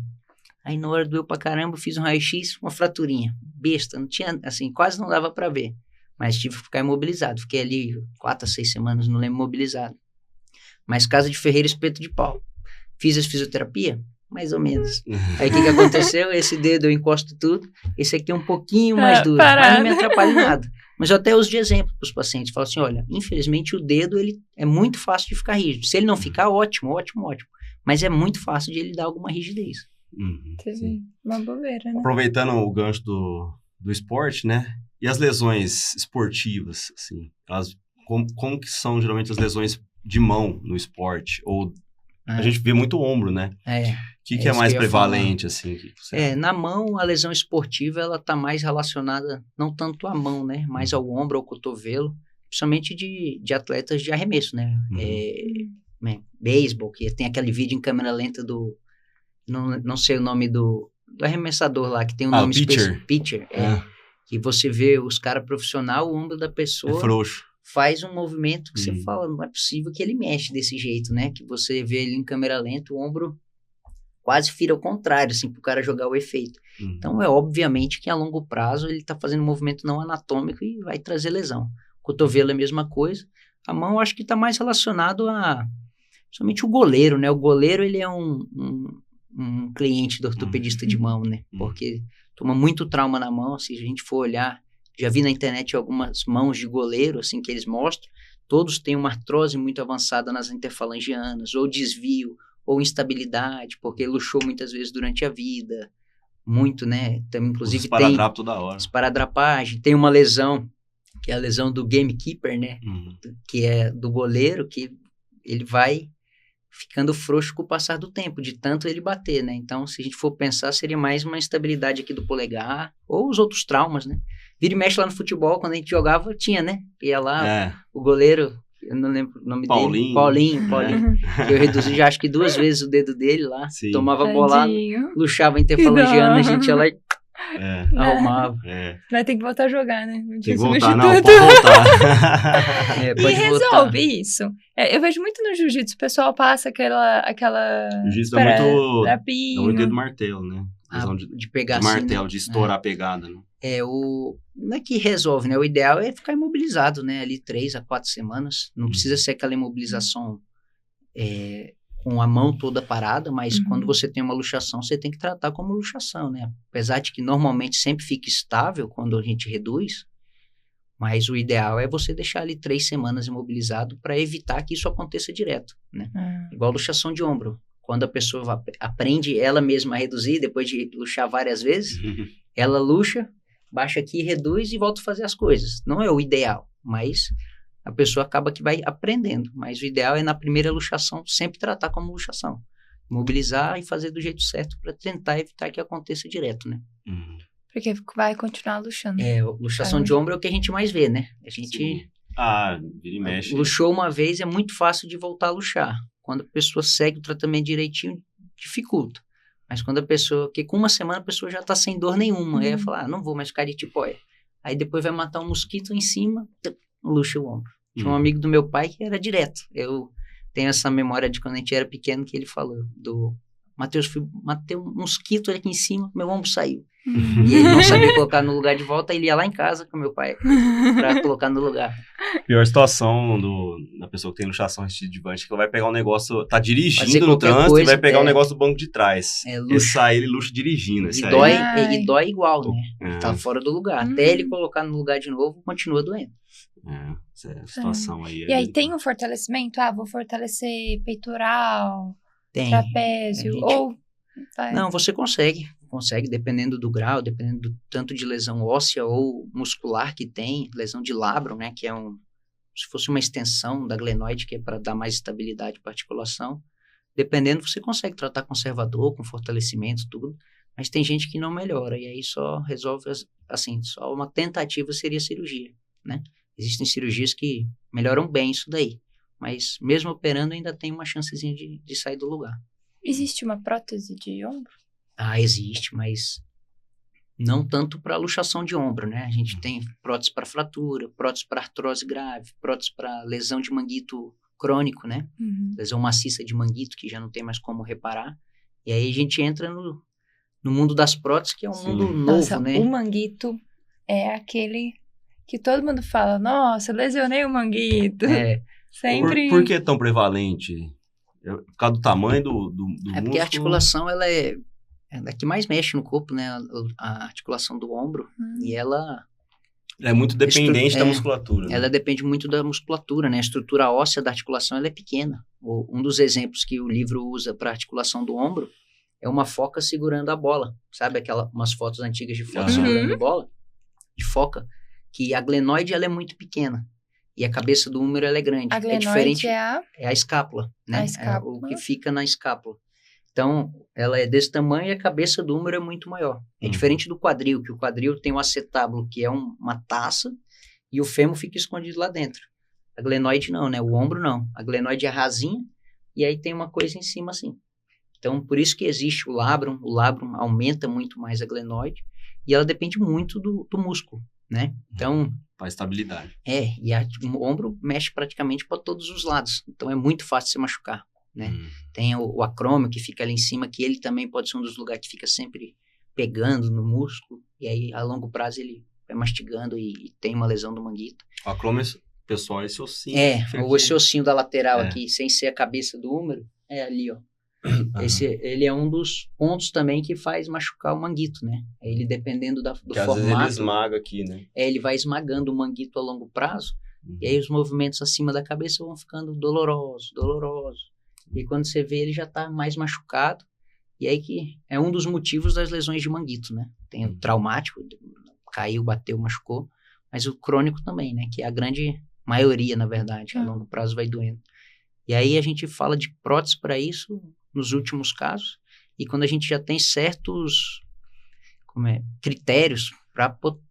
Speaker 3: Aí na hora doeu pra caramba, fiz um raio-x, uma fraturinha. Besta, não tinha, assim, quase não dava pra ver. Mas tive que ficar imobilizado. Fiquei ali 4 a 6 semanas, não lembro, imobilizado. Mas casa de ferreiro, espeto de pau. Fiz a fisioterapia? Mais ou menos. Aí o que aconteceu? Esse dedo eu encosto tudo. Esse aqui é um pouquinho mais duro. Mas não me atrapalha em nada. Mas eu até uso de exemplo para os pacientes. Falo assim, olha, infelizmente o dedo ele é muito fácil de ficar rígido. Se ele não ficar, ótimo. Mas é muito fácil de ele dar alguma rigidez.
Speaker 2: Uma bobeira, né?
Speaker 1: Aproveitando o gancho do esporte, né? E as lesões esportivas, assim, como que são geralmente as lesões de mão no esporte? Ou a gente vê muito ombro, né? O que é mais prevalente, assim?
Speaker 3: Na mão, a lesão esportiva, ela tá mais relacionada, não tanto à mão, né? Mais ao ombro, ao cotovelo, principalmente de atletas de arremesso, né? Beisebol, que tem aquele vídeo em câmera lenta não sei o nome do arremessador lá, que tem um nome específico. Pitcher. Que você vê os caras profissionais, o ombro da pessoa...
Speaker 1: É frouxo.
Speaker 3: Faz um movimento que você fala, não é possível que ele mexe desse jeito, né? Que você vê ele em câmera lenta, o ombro quase vira ao contrário, assim, pro cara jogar o efeito. Então, é obviamente que a longo prazo ele tá fazendo um movimento não anatômico e vai trazer lesão. Cotovelo é a mesma coisa. A mão, eu acho que tá mais relacionado a... Somente o goleiro, né? O goleiro, ele é um cliente do ortopedista de mão, né? Porque toma muito trauma na mão, se a gente for olhar, já vi na internet algumas mãos de goleiro, assim, que eles mostram, todos têm uma artrose muito avançada nas interfalangianas, ou desvio, ou instabilidade, porque luxou muitas vezes durante a vida, muito, né? Então, inclusive tem
Speaker 1: toda hora.
Speaker 3: Esparadrapagem, tem uma lesão, que é a lesão do gamekeeper, né? Que é do goleiro, que ele vai ficando frouxo com o passar do tempo, de tanto ele bater, né? Então, se a gente for pensar, seria mais uma instabilidade aqui do polegar, ou os outros traumas, né? Vira e mexe lá no futebol, quando a gente jogava, tinha, né? Ia lá, o goleiro, eu não lembro o nome dele. Paulinho. Que eu reduzi já acho que 2 vezes o dedo dele lá, tomava bolada, luxava a interfalangiana, a gente ia lá e arrumava.
Speaker 2: Vai ter que voltar a jogar, né? Não
Speaker 1: tem que voltar, não, pode voltar.
Speaker 2: E resolve isso. Eu vejo muito no jiu-jitsu, o pessoal passa aquela
Speaker 1: jiu-jitsu dá muito dedo martelo, né?
Speaker 3: De pegar
Speaker 1: de martelo, assim, né? De estourar a pegada, né?
Speaker 3: Não é que resolve, né? O ideal é ficar imobilizado, né? Ali 3 a 4 semanas. Não precisa ser aquela imobilização com a mão toda parada, mas quando você tem uma luxação, você tem que tratar como luxação, né? Apesar de que normalmente sempre fica estável quando a gente reduz, mas o ideal é você deixar ali 3 semanas imobilizado para evitar que isso aconteça direto, né? Igual luxação de ombro. Quando a pessoa aprende ela mesma a reduzir, depois de luxar várias vezes, ela luxa, baixa aqui, reduz e volta a fazer as coisas. Não é o ideal, mas a pessoa acaba que vai aprendendo. Mas o ideal é, na primeira luxação, sempre tratar como luxação. Mobilizar e fazer do jeito certo para tentar evitar que aconteça direto, né?
Speaker 2: Porque vai continuar luxando.
Speaker 3: Luxação de ombro é o que a gente mais vê, né? A gente...
Speaker 1: vira e mexe.
Speaker 3: Luxou uma vez, é muito fácil de voltar a luxar. Quando a pessoa segue o tratamento direitinho, dificulta. Mas quando a pessoa... Porque com 1 semana a pessoa já está sem dor nenhuma. Aí ela fala, não vou mais ficar de tipóia. Aí depois vai matar um mosquito em cima, luxa o ombro. Tinha um amigo do meu pai que era direto. Eu tenho essa memória de quando a gente era pequeno que ele falou Matheus, matei um mosquito aqui em cima, meu ombro saiu. E ele não sabia colocar no lugar de volta, ele ia lá em casa com meu pai pra colocar no lugar.
Speaker 1: Pior situação da pessoa que tem luxação recidivante, que ela vai pegar um negócio, tá dirigindo no trânsito e vai pegar um negócio do banco de trás. Ele luxa dirigindo.
Speaker 3: E dói igual, né? Tá fora do lugar. Até ele colocar no lugar de novo, continua doendo.
Speaker 1: Essa situação aí.
Speaker 2: E aí tem um fortalecimento? Vou fortalecer peitoral, trapézio, ou...
Speaker 3: Não, você consegue, dependendo do grau, dependendo do tanto de lesão óssea ou muscular que tem, lesão de labrum, né, que é se fosse uma extensão da glenoide, que é para dar mais estabilidade para a articulação, dependendo, você consegue tratar conservador, com fortalecimento, tudo, mas tem gente que não melhora, e aí só resolve, assim, só uma tentativa seria cirurgia, né? Existem cirurgias que melhoram bem isso daí, mas mesmo operando ainda tem uma chancezinha de sair do lugar.
Speaker 2: Existe uma prótese de ombro?
Speaker 3: Existe, mas não tanto para luxação de ombro, né? A gente tem prótese para fratura, prótese para artrose grave, prótese para lesão de manguito crônico, né? Lesão maciça de manguito, que já não tem mais como reparar. E aí a gente entra no mundo das próteses, que é um mundo novo, né?
Speaker 2: O manguito é aquele que todo mundo fala, nossa, lesionei o manguito. Sempre...
Speaker 1: Por que é tão prevalente? Por causa do tamanho do músculo?
Speaker 3: Porque a articulação, ela é a que mais mexe no corpo, né? A articulação do ombro. E ela...
Speaker 1: é muito dependente da musculatura.
Speaker 3: Ela depende muito da musculatura, né? A estrutura óssea da articulação, ela é pequena. Um dos exemplos que o livro usa para articulação do ombro é uma foca segurando a bola. Sabe umas fotos antigas de foca segurando a bola? de foca, que a glenoide ela é muito pequena e a cabeça do húmero ela é grande.
Speaker 2: A glenoide
Speaker 3: é diferente,
Speaker 2: é
Speaker 3: a escápula, né?
Speaker 2: a escápula.
Speaker 3: É o que fica na escápula. Então, ela é desse tamanho e a cabeça do húmero é muito maior. É diferente do quadril, que o quadril tem o acetábulo, que é uma taça, e o fêmur fica escondido lá dentro. A glenoide não, né? O ombro não. A glenoide é rasinha e aí tem uma coisa em cima assim. Então, por isso que existe o labrum aumenta muito mais a glenoide e ela depende muito do músculo, né? Então...
Speaker 1: Para estabilidade.
Speaker 3: E o ombro mexe praticamente para todos os lados, então é muito fácil se machucar, né? Tem o acrômio que fica ali em cima, que ele também pode ser um dos lugares que fica sempre pegando no músculo, e aí a longo prazo ele vai mastigando e tem uma lesão do manguito.
Speaker 1: O acrômio, pessoal, esse ossinho.
Speaker 3: Esse ossinho da lateral aqui, sem ser a cabeça do húmero, é ali, ó. Ele é um dos pontos também que faz machucar o manguito, né? Ele, dependendo do
Speaker 1: que
Speaker 3: formato...
Speaker 1: às vezes ele esmaga aqui, né?
Speaker 3: Ele vai esmagando o manguito a longo prazo, e aí os movimentos acima da cabeça vão ficando dolorosos. E quando você vê, ele já tá mais machucado, e aí que é um dos motivos das lesões de manguito, né? Tem o traumático, caiu, bateu, machucou, mas o crônico também, né? Que é a grande maioria, na verdade, a longo prazo vai doendo. E aí a gente fala de prótese para isso nos últimos casos, e quando a gente já tem certos critérios para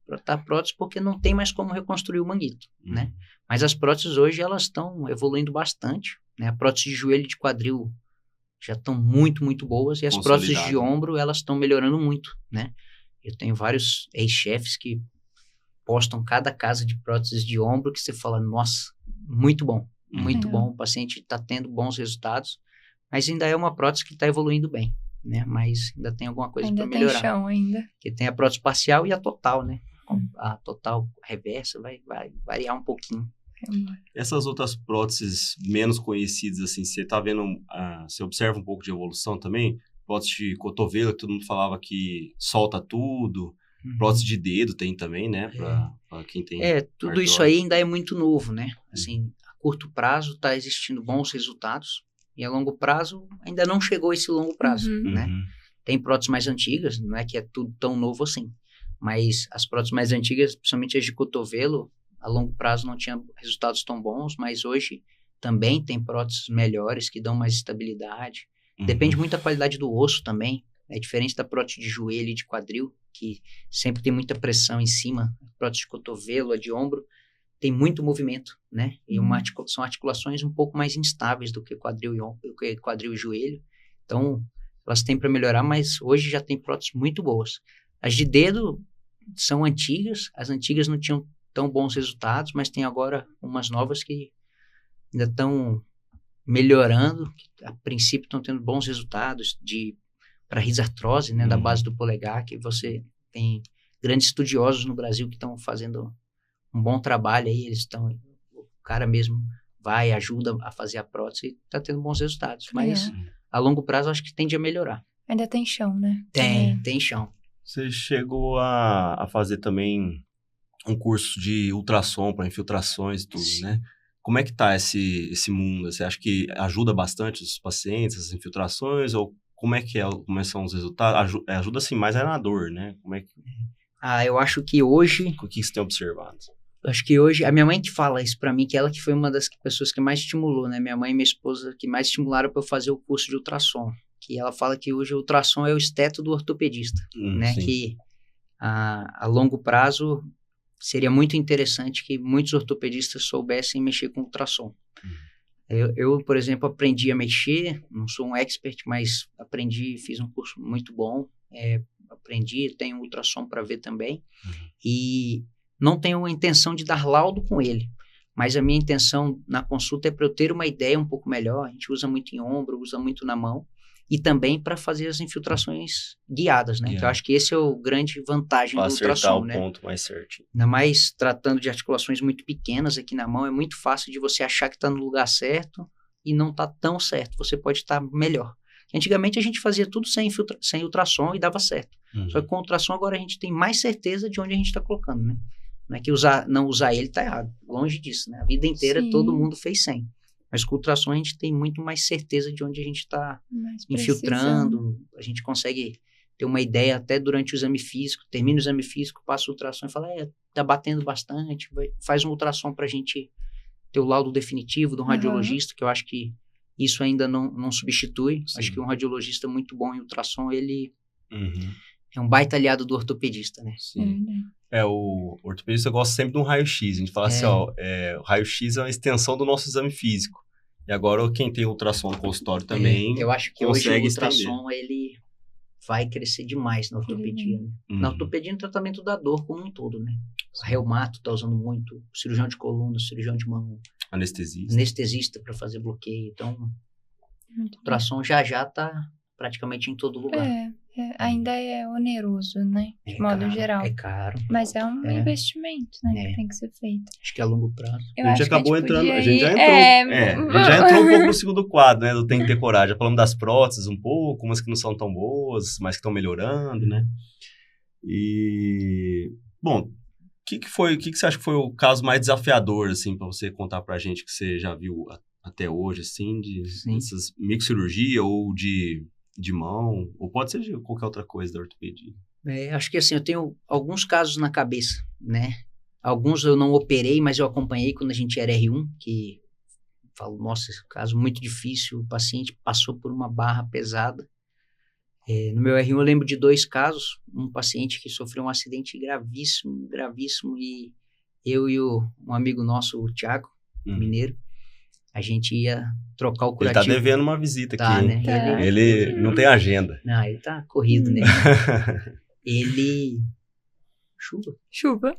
Speaker 3: botar prótese, porque não tem mais como reconstruir o manguito, né? Mas as próteses hoje, elas estão evoluindo bastante, né? A prótese de joelho e de quadril já estão muito, muito boas, e as próteses de ombro, elas estão melhorando muito, né? Eu tenho vários ex-chefes que postam cada casa de próteses de ombro que você fala, nossa, muito bom, muito bom, o paciente está tendo bons resultados, mas ainda é uma prótese que está evoluindo bem, né? Mas ainda tem alguma coisa para melhorar.
Speaker 2: Ainda tem chão ainda.
Speaker 3: Porque tem a prótese parcial e a total, né? A total reversa vai variar um pouquinho.
Speaker 1: Essas outras próteses menos conhecidas, assim, você tá vendo, você observa um pouco de evolução também? Prótese de cotovelo, que todo mundo falava que solta tudo. Prótese de dedo tem também, né? Pra quem tem...
Speaker 3: tudo
Speaker 1: artrose.
Speaker 3: Isso aí ainda é muito novo, né? Assim, a curto prazo tá existindo bons resultados. E a longo prazo, ainda não chegou esse longo prazo, né? Tem próteses mais antigas, não é que é tudo tão novo assim. Mas as próteses mais antigas, principalmente as de cotovelo, a longo prazo não tinham resultados tão bons, mas hoje também tem próteses melhores que dão mais estabilidade. Depende muito da qualidade do osso também. É diferente da prótese de joelho e de quadril, que sempre tem muita pressão em cima. A prótese de cotovelo, a de ombro, tem muito movimento, né? E são articulações um pouco mais instáveis do que quadril e joelho. Então, elas têm para melhorar, mas hoje já tem próteses muito boas. As de dedo são antigas, as antigas não tinham tão bons resultados, mas tem agora umas novas que ainda estão melhorando, que a princípio estão tendo bons resultados para risartrose, né? Da base do polegar, que você tem grandes estudiosos no Brasil que estão fazendo um bom trabalho aí, o cara mesmo ajuda a fazer a prótese e tá tendo bons resultados, mas a longo prazo acho que tende a melhorar.
Speaker 2: Ainda tem chão, né?
Speaker 3: Tem chão.
Speaker 1: Você chegou a fazer também um curso de ultrassom para infiltrações e tudo, né? Como é que tá esse mundo? Você acha que ajuda bastante os pacientes, as infiltrações, ou como são os resultados? Ajuda assim, mais na dor, né? Como é que...
Speaker 3: eu acho que hoje...
Speaker 1: O que você tem observado?
Speaker 3: Acho que hoje, a minha mãe que fala isso pra mim, que ela que foi uma das pessoas que mais estimulou, né? Minha mãe e minha esposa que mais estimularam pra eu fazer o curso de ultrassom. Que ela fala que hoje o ultrassom é o esteto do ortopedista, né? Sim. Que a longo prazo seria muito interessante que muitos ortopedistas soubessem mexer com ultrassom. Eu, por exemplo, aprendi a mexer, não sou um expert, mas aprendi, fiz um curso muito bom, tenho ultrassom para ver também, e não tenho a intenção de dar laudo com ele, mas a minha intenção na consulta é para eu ter uma ideia um pouco melhor. A gente usa muito em ombro, usa muito na mão, e também para fazer as infiltrações guiadas, né? Que eu acho que esse é o grande vantagem do ultrassom, né?
Speaker 1: Acertar o ponto mais certinho.
Speaker 3: Ainda mais tratando de articulações muito pequenas aqui na mão, é muito fácil de você achar que está no lugar certo e não está tão certo. Você pode estar melhor. Antigamente a gente fazia tudo sem ultrassom e dava certo. Só que com ultrassom agora a gente tem mais certeza de onde a gente está colocando, né? Não é que não usar ele está errado. Longe disso, né? A vida inteira todo mundo fez sem. Mas com ultrassom a gente tem muito mais certeza de onde a gente está infiltrando. A gente consegue ter uma ideia até durante o exame físico, termina o exame físico, passa o ultrassom e fala, tá batendo bastante, faz um ultrassom pra gente ter o laudo definitivo de um radiologista, que eu acho que isso ainda não substitui.
Speaker 1: Sim.
Speaker 3: Acho que um radiologista muito bom em ultrassom, ele é um baita aliado do ortopedista, né?
Speaker 1: Sim. O ortopedista gosta sempre de um raio-x. A gente fala assim, o raio-x é uma extensão do nosso exame físico. E agora quem tem ultrassom no consultório também
Speaker 3: eu acho que
Speaker 1: consegue
Speaker 3: hoje o ultrassom, ele vai crescer demais na ortopedia, né? Na ortopedia, no tratamento da dor como um todo, né? O reumato tá usando muito, o cirurgião de coluna, o cirurgião de mão. Anestesista para fazer bloqueio. Então, o ultrassom já tá praticamente em todo lugar.
Speaker 2: Ainda é oneroso, né? De modo geral.
Speaker 3: É caro.
Speaker 2: Mas é um investimento, né? Que tem que ser feito.
Speaker 3: Acho que é a longo prazo.
Speaker 1: A gente acabou entrando, a gente já entrou um pouco no segundo quadro, né? Do Tem que ter coragem. Já falamos das próteses um pouco, umas que não são tão boas, mas que estão melhorando, né? E, bom, o que você acha que foi o caso mais desafiador, assim, para você contar pra gente, que você já viu até hoje, assim, dessas microcirurgia ou de mão, ou pode ser de qualquer outra coisa da ortopedia?
Speaker 3: Acho que assim, eu tenho alguns casos na cabeça, né? Alguns eu não operei, mas eu acompanhei quando a gente era R1, que falo, nossa, esse caso muito difícil, o paciente passou por uma barra pesada. No meu R1 eu lembro de 2 casos, um paciente que sofreu um acidente gravíssimo, e eu e um amigo nosso, o Thiago, mineiro, a gente ia trocar o curativo.
Speaker 1: Ele tá devendo uma visita aqui,
Speaker 3: né?
Speaker 1: Ele não tem agenda.
Speaker 3: Não, ele tá corrido, né? Chuva.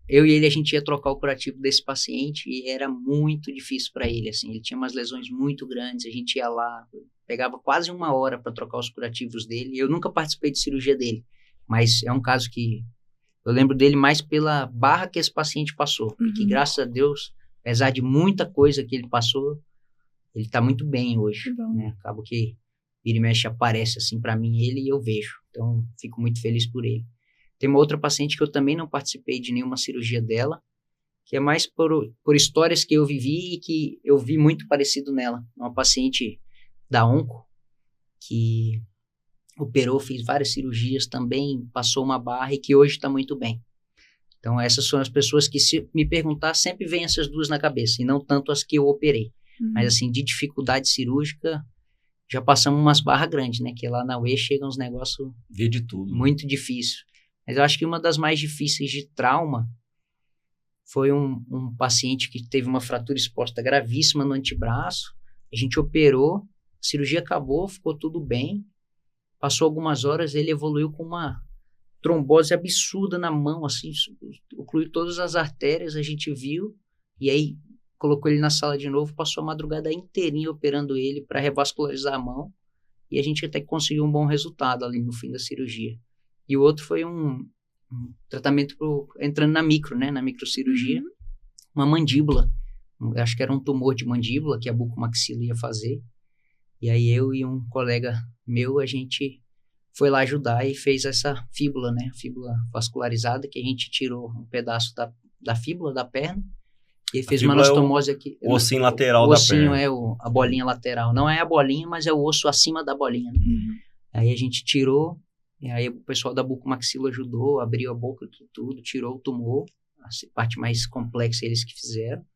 Speaker 3: Eu e ele, a gente ia trocar o curativo desse paciente e era muito difícil para ele, assim. Ele tinha umas lesões muito grandes, a gente ia lá, pegava quase 1 hora para trocar os curativos dele. Eu nunca participei de cirurgia dele, mas é um caso que eu lembro dele mais pela barra que esse paciente passou. E que, graças a Deus, apesar de muita coisa que ele passou, ele tá muito bem hoje, né? Acabo que vira e mexe aparece assim para mim ele e eu vejo. Então, fico muito feliz por ele. Tem uma outra paciente que eu também não participei de nenhuma cirurgia dela, que é mais por histórias que eu vivi e que eu vi muito parecido nela. Uma paciente da onco, que operou, fez várias cirurgias também, passou uma barra e que hoje está muito bem. Então, essas são as pessoas que, se me perguntar, sempre vem essas 2 na cabeça, e não tanto as que eu operei. Mas, assim, de dificuldade cirúrgica, já passamos umas barras grandes, né? Que lá na UE chegam uns negócios...
Speaker 1: Vê de tudo.
Speaker 3: Muito difícil. Mas eu acho que uma das mais difíceis de trauma foi um paciente que teve uma fratura exposta gravíssima no antebraço. A gente operou, a cirurgia acabou, ficou tudo bem. Passou algumas horas, ele evoluiu com uma trombose absurda na mão, assim, ocluiu todas as artérias, a gente viu, e aí colocou ele na sala de novo, passou a madrugada inteirinha operando ele para revascularizar a mão, e a gente até conseguiu um bom resultado ali no fim da cirurgia. E o outro foi um tratamento entrando na microcirurgia, uma mandíbula, acho que era um tumor de mandíbula que a bucomaxila ia fazer, e aí eu e um colega meu, a gente foi lá ajudar e fez essa fíbula, né? Fíbula vascularizada, que a gente tirou um pedaço da fíbula da perna e fez uma anastomose aqui.
Speaker 1: O ossinho lateral da perna.
Speaker 3: O ossinho a bolinha lateral. Não é a bolinha, mas é o osso acima da bolinha. Né? Aí a gente tirou, e aí o pessoal da bucomaxila ajudou, abriu a boca aqui tudo, tirou o tumor, a parte mais complexa eles que fizeram,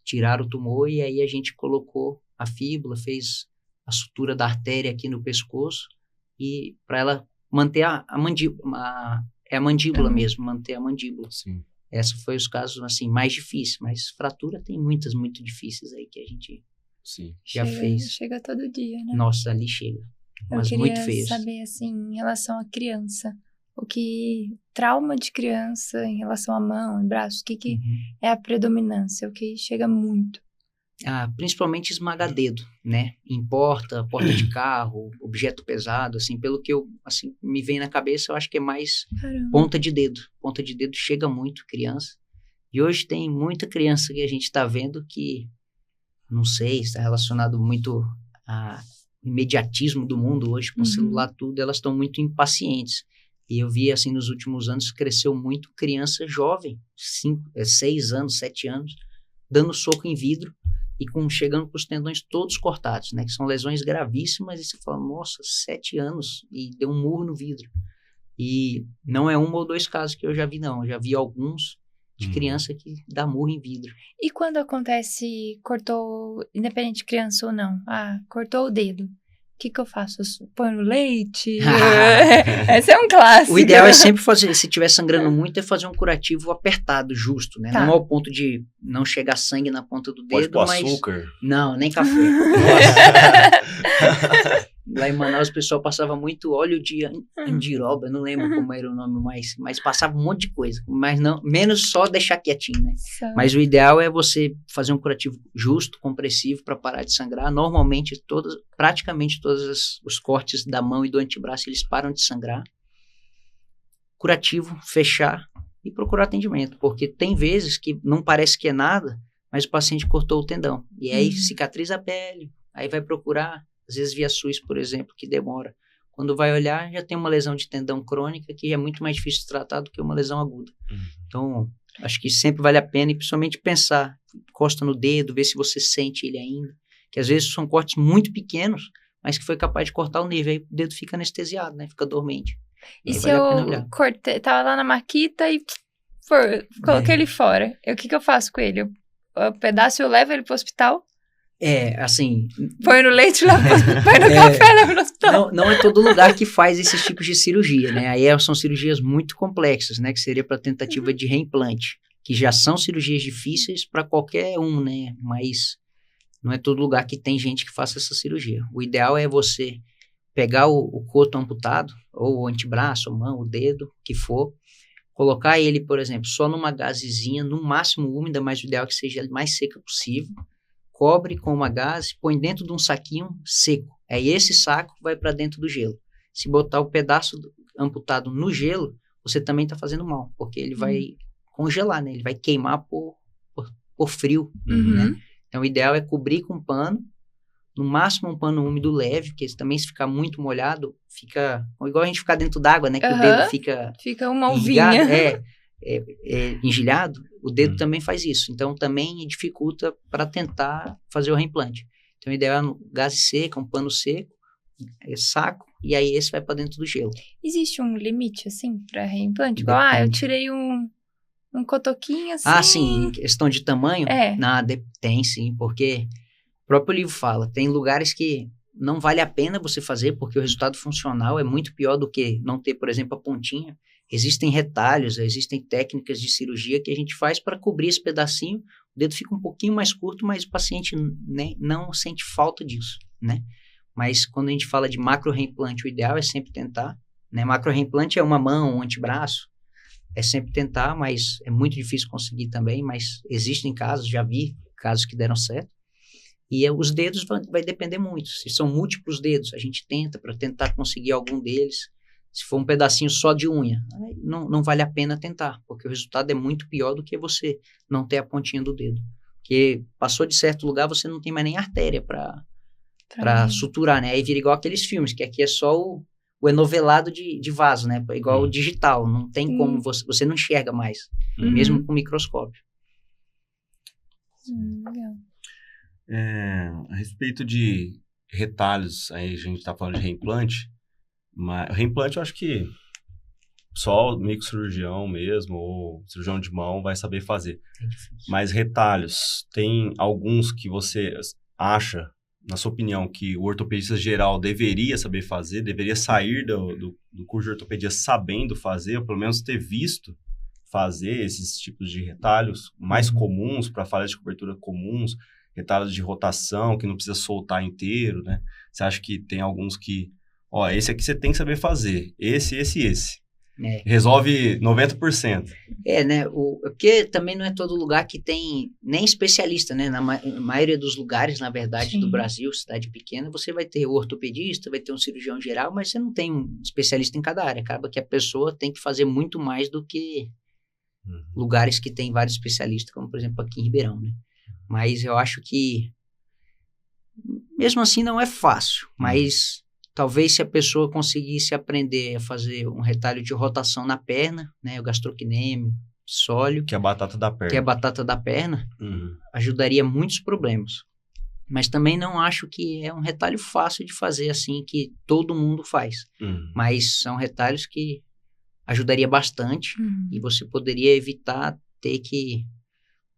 Speaker 3: tiraram o tumor e aí a gente colocou a fíbula, fez a sutura da artéria aqui no pescoço, e para ela manter a mandíbula, a mandíbula mesmo, manter a mandíbula.
Speaker 1: Sim.
Speaker 3: Essa foi os casos, assim, mais difíceis, mas fratura tem muitas muito difíceis aí que a gente já fez.
Speaker 2: Chega todo dia, né?
Speaker 3: Nossa, ali chega. Mas muito feias.
Speaker 2: Eu queria saber, assim, em relação à criança, trauma de criança em relação à mão, braço, o que é a predominância, o que chega muito?
Speaker 3: Principalmente esmaga-dedo, né? Em porta de carro, objeto pesado, assim, pelo que me vem na cabeça, eu acho que é mais ponta de dedo. Ponta de dedo chega muito criança. E hoje tem muita criança que a gente está vendo que, não sei, está relacionado muito ao imediatismo do mundo hoje, com o celular tudo, elas estão muito impacientes. E eu vi, assim, nos últimos anos, cresceu muito criança jovem, 6 anos, 7 anos, dando soco em vidro. e chegando com os tendões todos cortados, né? Que são lesões gravíssimas e você fala, nossa, 7 anos e deu um murro no vidro. E não é 1 ou 2 casos que eu já vi, não. Eu já vi alguns de criança que dá murro em vidro.
Speaker 2: E quando acontece, cortou, independente de criança ou não, cortou o dedo, o que eu faço? Eu ponho no leite? Esse é um clássico.
Speaker 3: O ideal é sempre fazer, se estiver sangrando muito, é fazer um curativo apertado, justo, né?
Speaker 2: Tá.
Speaker 3: Não ao ponto de não chegar sangue na ponta do
Speaker 1: Pode
Speaker 3: dedo,
Speaker 1: pôr
Speaker 3: mas...
Speaker 1: açúcar.
Speaker 3: Não, nem café. Nossa. Lá em Manaus o pessoal passava muito óleo de andiroba, eu não lembro como era o nome, mas passava um monte de coisa. Mas não, menos só deixar quietinho, né? Mas o ideal é você fazer um curativo justo, compressivo, para parar de sangrar. Normalmente, praticamente todos os cortes da mão e do antebraço, eles param de sangrar. Curativo, fechar e procurar atendimento. Porque tem vezes que não parece que é nada, mas o paciente cortou o tendão. E aí cicatriza a pele, aí vai procurar... Às vezes via SUS, por exemplo, que demora. Quando vai olhar, já tem uma lesão de tendão crônica que é muito mais difícil de tratar do que uma lesão aguda. Então, acho que sempre vale a pena e principalmente pensar. Encosta no dedo, vê se você sente ele ainda. Que às vezes são cortes muito pequenos, mas que foi capaz de cortar o nervo. Aí o dedo fica anestesiado, né? Fica dormente.
Speaker 2: E se eu cortei, tava lá na maquita e coloquei ele fora, o que eu faço com ele? O pedaço eu levo ele pro hospital?
Speaker 3: Assim...
Speaker 2: Põe no leite lá, põe no café lá no hospital.
Speaker 3: Não é todo lugar que faz esses tipos de cirurgia, né? Aí são cirurgias muito complexas, né? Que seria para tentativa de reimplante. Que já são cirurgias difíceis para qualquer um, né? Mas não é todo lugar que tem gente que faça essa cirurgia. O ideal é você pegar o coto amputado, ou o antebraço, a mão, o dedo, o que for, colocar ele, por exemplo, só numa gazezinha, no máximo úmida, mas o ideal é que seja a mais seca possível. Cobre com uma gaze, põe dentro de um saquinho seco. Aí esse saco vai para dentro do gelo. Se botar o pedaço amputado no gelo, você também está fazendo mal, porque ele vai congelar, né? Ele vai queimar por frio, né? Então o ideal é cobrir com pano, no máximo um pano úmido leve, porque também se ficar muito molhado, fica igual a gente ficar dentro d'água, né? Que o dedo
Speaker 2: fica uma uvinha.
Speaker 3: Engelhado, o dedo também faz isso. Então, também dificulta para tentar fazer o reimplante. Então, o ideal é gase seca, um pano seco, saco, e aí esse vai para dentro do gelo.
Speaker 2: Existe um limite, assim, para reimplante? Igual, eu tirei um cotoquinho, assim...
Speaker 3: Sim, questão de tamanho? Tem sim, porque o próprio livro fala, tem lugares que não vale a pena você fazer, porque o resultado funcional é muito pior do que não ter, por exemplo, a pontinha. Existem retalhos, existem técnicas de cirurgia que a gente faz para cobrir esse pedacinho. O dedo fica um pouquinho mais curto, mas o paciente não sente falta disso, né? Mas quando a gente fala de macro-reimplante, o ideal é sempre tentar, né? Macro-reimplante é uma mão, um antebraço. É sempre tentar, mas é muito difícil conseguir também. Mas existem casos, já vi casos que deram certo. E os dedos vai depender muito. Se são múltiplos dedos, a gente tenta para tentar conseguir algum deles. Se for um pedacinho só de unha, não vale a pena tentar, porque o resultado é muito pior do que você não ter a pontinha do dedo. Porque passou de certo lugar, você não tem mais nem artéria para suturar, né? Aí vira igual aqueles filmes, que aqui é só o enovelado de vaso, né? Igual o digital, não tem como, você não enxerga mais, mesmo com microscópio.
Speaker 2: Legal.
Speaker 1: A respeito de retalhos, aí a gente está falando de reimplante, mas reimplante eu acho que só o microcirurgião mesmo, ou cirurgião de mão vai saber fazer.
Speaker 3: É difícil.
Speaker 1: Mas retalhos, tem alguns que você acha, na sua opinião, que o ortopedista geral deveria saber fazer, deveria sair do curso de ortopedia sabendo fazer, ou pelo menos ter visto fazer esses tipos de retalhos mais comuns, para falhas de cobertura comuns, retalhos de rotação, que não precisa soltar inteiro, né? Você acha que tem alguns que, esse aqui você tem que saber fazer, esse. Resolve 90%.
Speaker 3: Né? Porque também não é todo lugar que tem nem especialista, né? Na maioria dos lugares, na verdade, do Brasil, cidade pequena, você vai ter o ortopedista, vai ter um cirurgião geral, mas você não tem um especialista em cada área. Acaba que a pessoa tem que fazer muito mais do que lugares que tem vários especialistas, como, por exemplo, aqui em Ribeirão, né? Mas eu acho que, mesmo assim, não é fácil, mas talvez se a pessoa conseguisse aprender a fazer um retalho de rotação na perna, né, o gastrocnêmio, sólio,
Speaker 1: que é a batata da perna,
Speaker 3: ajudaria muitos problemas, Mas também não acho que é um retalho fácil de fazer, assim, que todo mundo faz. Mas são retalhos que ajudaria bastante e você poderia evitar ter que,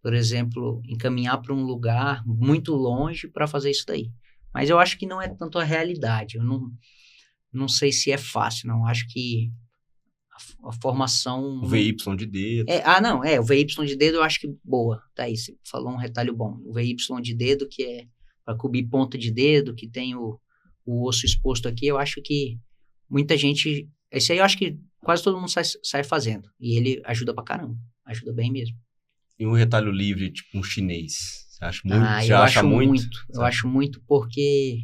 Speaker 3: por exemplo, encaminhar para um lugar muito longe para fazer isso daí. Mas eu acho que não é tanto a realidade. Eu não sei se é fácil, não. Acho que a formação...
Speaker 1: O VY de dedo.
Speaker 3: O VY de dedo eu acho que boa. Tá aí, você falou um retalho bom. O VY de dedo, que é para cobrir ponta de dedo, que tem o osso exposto aqui, eu acho que muita gente... Esse aí eu acho que quase todo mundo sai fazendo. E ele ajuda pra caramba. Ajuda bem mesmo.
Speaker 1: E um retalho livre, tipo um chinês? Você acha muito?
Speaker 3: Eu acho muito. Eu acho muito porque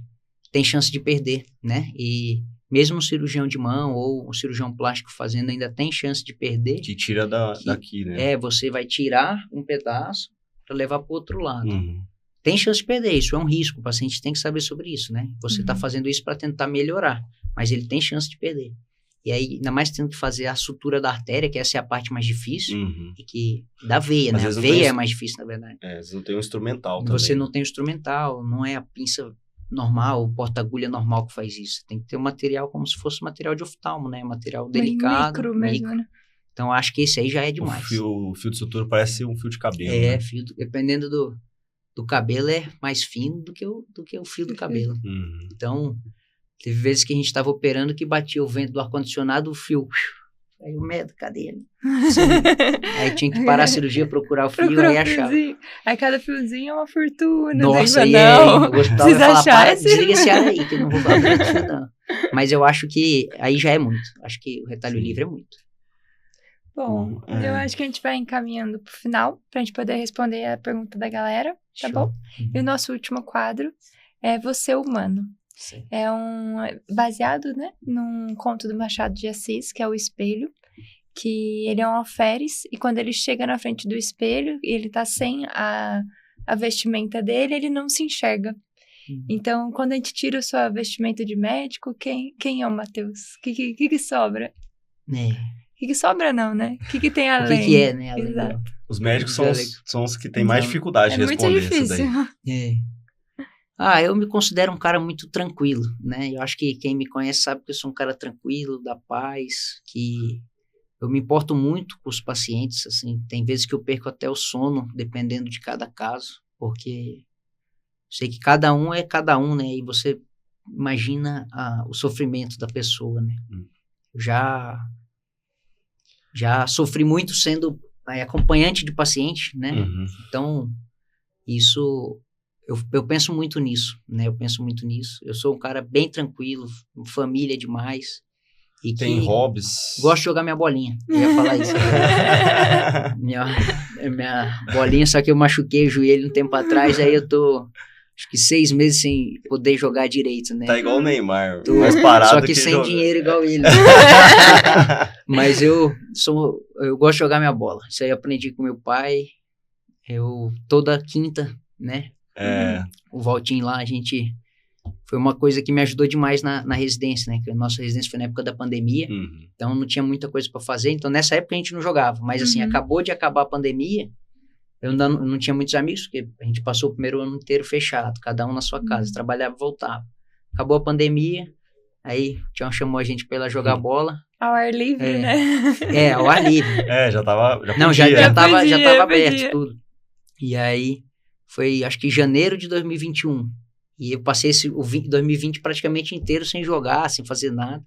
Speaker 3: tem chance de perder, né? E mesmo um cirurgião de mão ou um cirurgião plástico fazendo ainda tem chance de perder.
Speaker 1: Que tira daqui, né?
Speaker 3: Você vai tirar um pedaço para levar pro outro lado. Tem chance de perder, isso é um risco. O paciente tem que saber sobre isso, né? Você tá fazendo isso para tentar melhorar, mas ele tem chance de perder. E aí, ainda mais tendo que fazer a sutura da artéria, que essa é a parte mais difícil, e que da veia,
Speaker 1: mas
Speaker 3: né? A veia é mais difícil, na verdade.
Speaker 1: Você não tem um instrumental também.
Speaker 3: Você não tem o instrumental, não é a pinça normal, o porta-agulha normal que faz isso. Tem que ter um material como se fosse material de oftalmo, né? Material delicado.
Speaker 2: Micro mesmo, né?
Speaker 3: Então, acho que esse aí já é demais.
Speaker 1: O fio de sutura parece um fio de cabelo, né?
Speaker 3: Dependendo do cabelo, é mais fino do que o fio do cabelo. Então... Teve vezes que a gente estava operando que batia o vento do ar-condicionado, o fio... Aí o medo, cadê ele? Aí tinha que parar a cirurgia, procurar o fio, aí achava.
Speaker 2: Aí cada fiozinho é uma fortuna.
Speaker 3: Nossa,
Speaker 2: não.
Speaker 3: O hospital vai falar, desliga esse ar aí, que eu não vou falar durante o fio, não. Mas eu acho que aí já é muito. Acho que o retalho livre é muito.
Speaker 2: Bom, eu acho que a gente vai encaminhando pro final, pra gente poder responder a pergunta da galera, tá bom? E o nosso último quadro é Você Humano.
Speaker 3: Sim.
Speaker 2: É baseado, né, num conto do Machado de Assis, que é O Espelho, que ele é um alferes, e quando ele chega na frente do espelho, e ele tá sem a vestimenta dele, ele não se enxerga. Então, quando a gente tira a sua vestimenta de médico, quem é o Matheus? O que sobra? O que sobra não, né? O que tem além?
Speaker 3: O que é, né?
Speaker 2: Exato.
Speaker 1: Os médicos são os que têm mais dificuldade de responder isso daí.
Speaker 2: É muito difícil.
Speaker 3: Eu me considero um cara muito tranquilo, né? Eu acho que quem me conhece sabe que eu sou um cara tranquilo, da paz, que eu me importo muito com os pacientes, assim. Tem vezes que eu perco até o sono, dependendo de cada caso, porque sei que cada um é cada um, né? E você imagina o sofrimento da pessoa, né? Eu já sofri muito sendo acompanhante de paciente, né? Então, isso... Eu penso muito nisso, né? Eu sou um cara bem tranquilo, família demais. E
Speaker 1: tem hobbies.
Speaker 3: Gosto de jogar minha bolinha. Eu ia falar isso. minha bolinha, só que eu machuquei o joelho um tempo atrás, aí eu tô, acho que 6 meses sem poder jogar direito, né?
Speaker 1: Tá igual o Neymar, mais parado
Speaker 3: só que sem joga. Dinheiro igual ele. Mas eu gosto de jogar minha bola. Isso aí eu aprendi com meu pai. Toda quinta, né? O Valtinho lá, foi uma coisa que me ajudou demais na residência, né? Que a nossa residência foi na época da pandemia, então não tinha muita coisa para fazer, então nessa época a gente não jogava, mas assim, acabou de acabar a pandemia, eu não tinha muitos amigos, porque a gente passou o primeiro ano inteiro fechado, cada um na sua casa, trabalhava e voltava. Acabou a pandemia, aí o Tião chamou a gente para ir lá jogar bola.
Speaker 2: Ao ar livre, né?
Speaker 3: Ao ar livre.
Speaker 1: Já tava...
Speaker 3: Já tava aberto tudo. E aí... Foi, acho que janeiro de 2021. E eu passei 2020 praticamente inteiro sem jogar, sem fazer nada.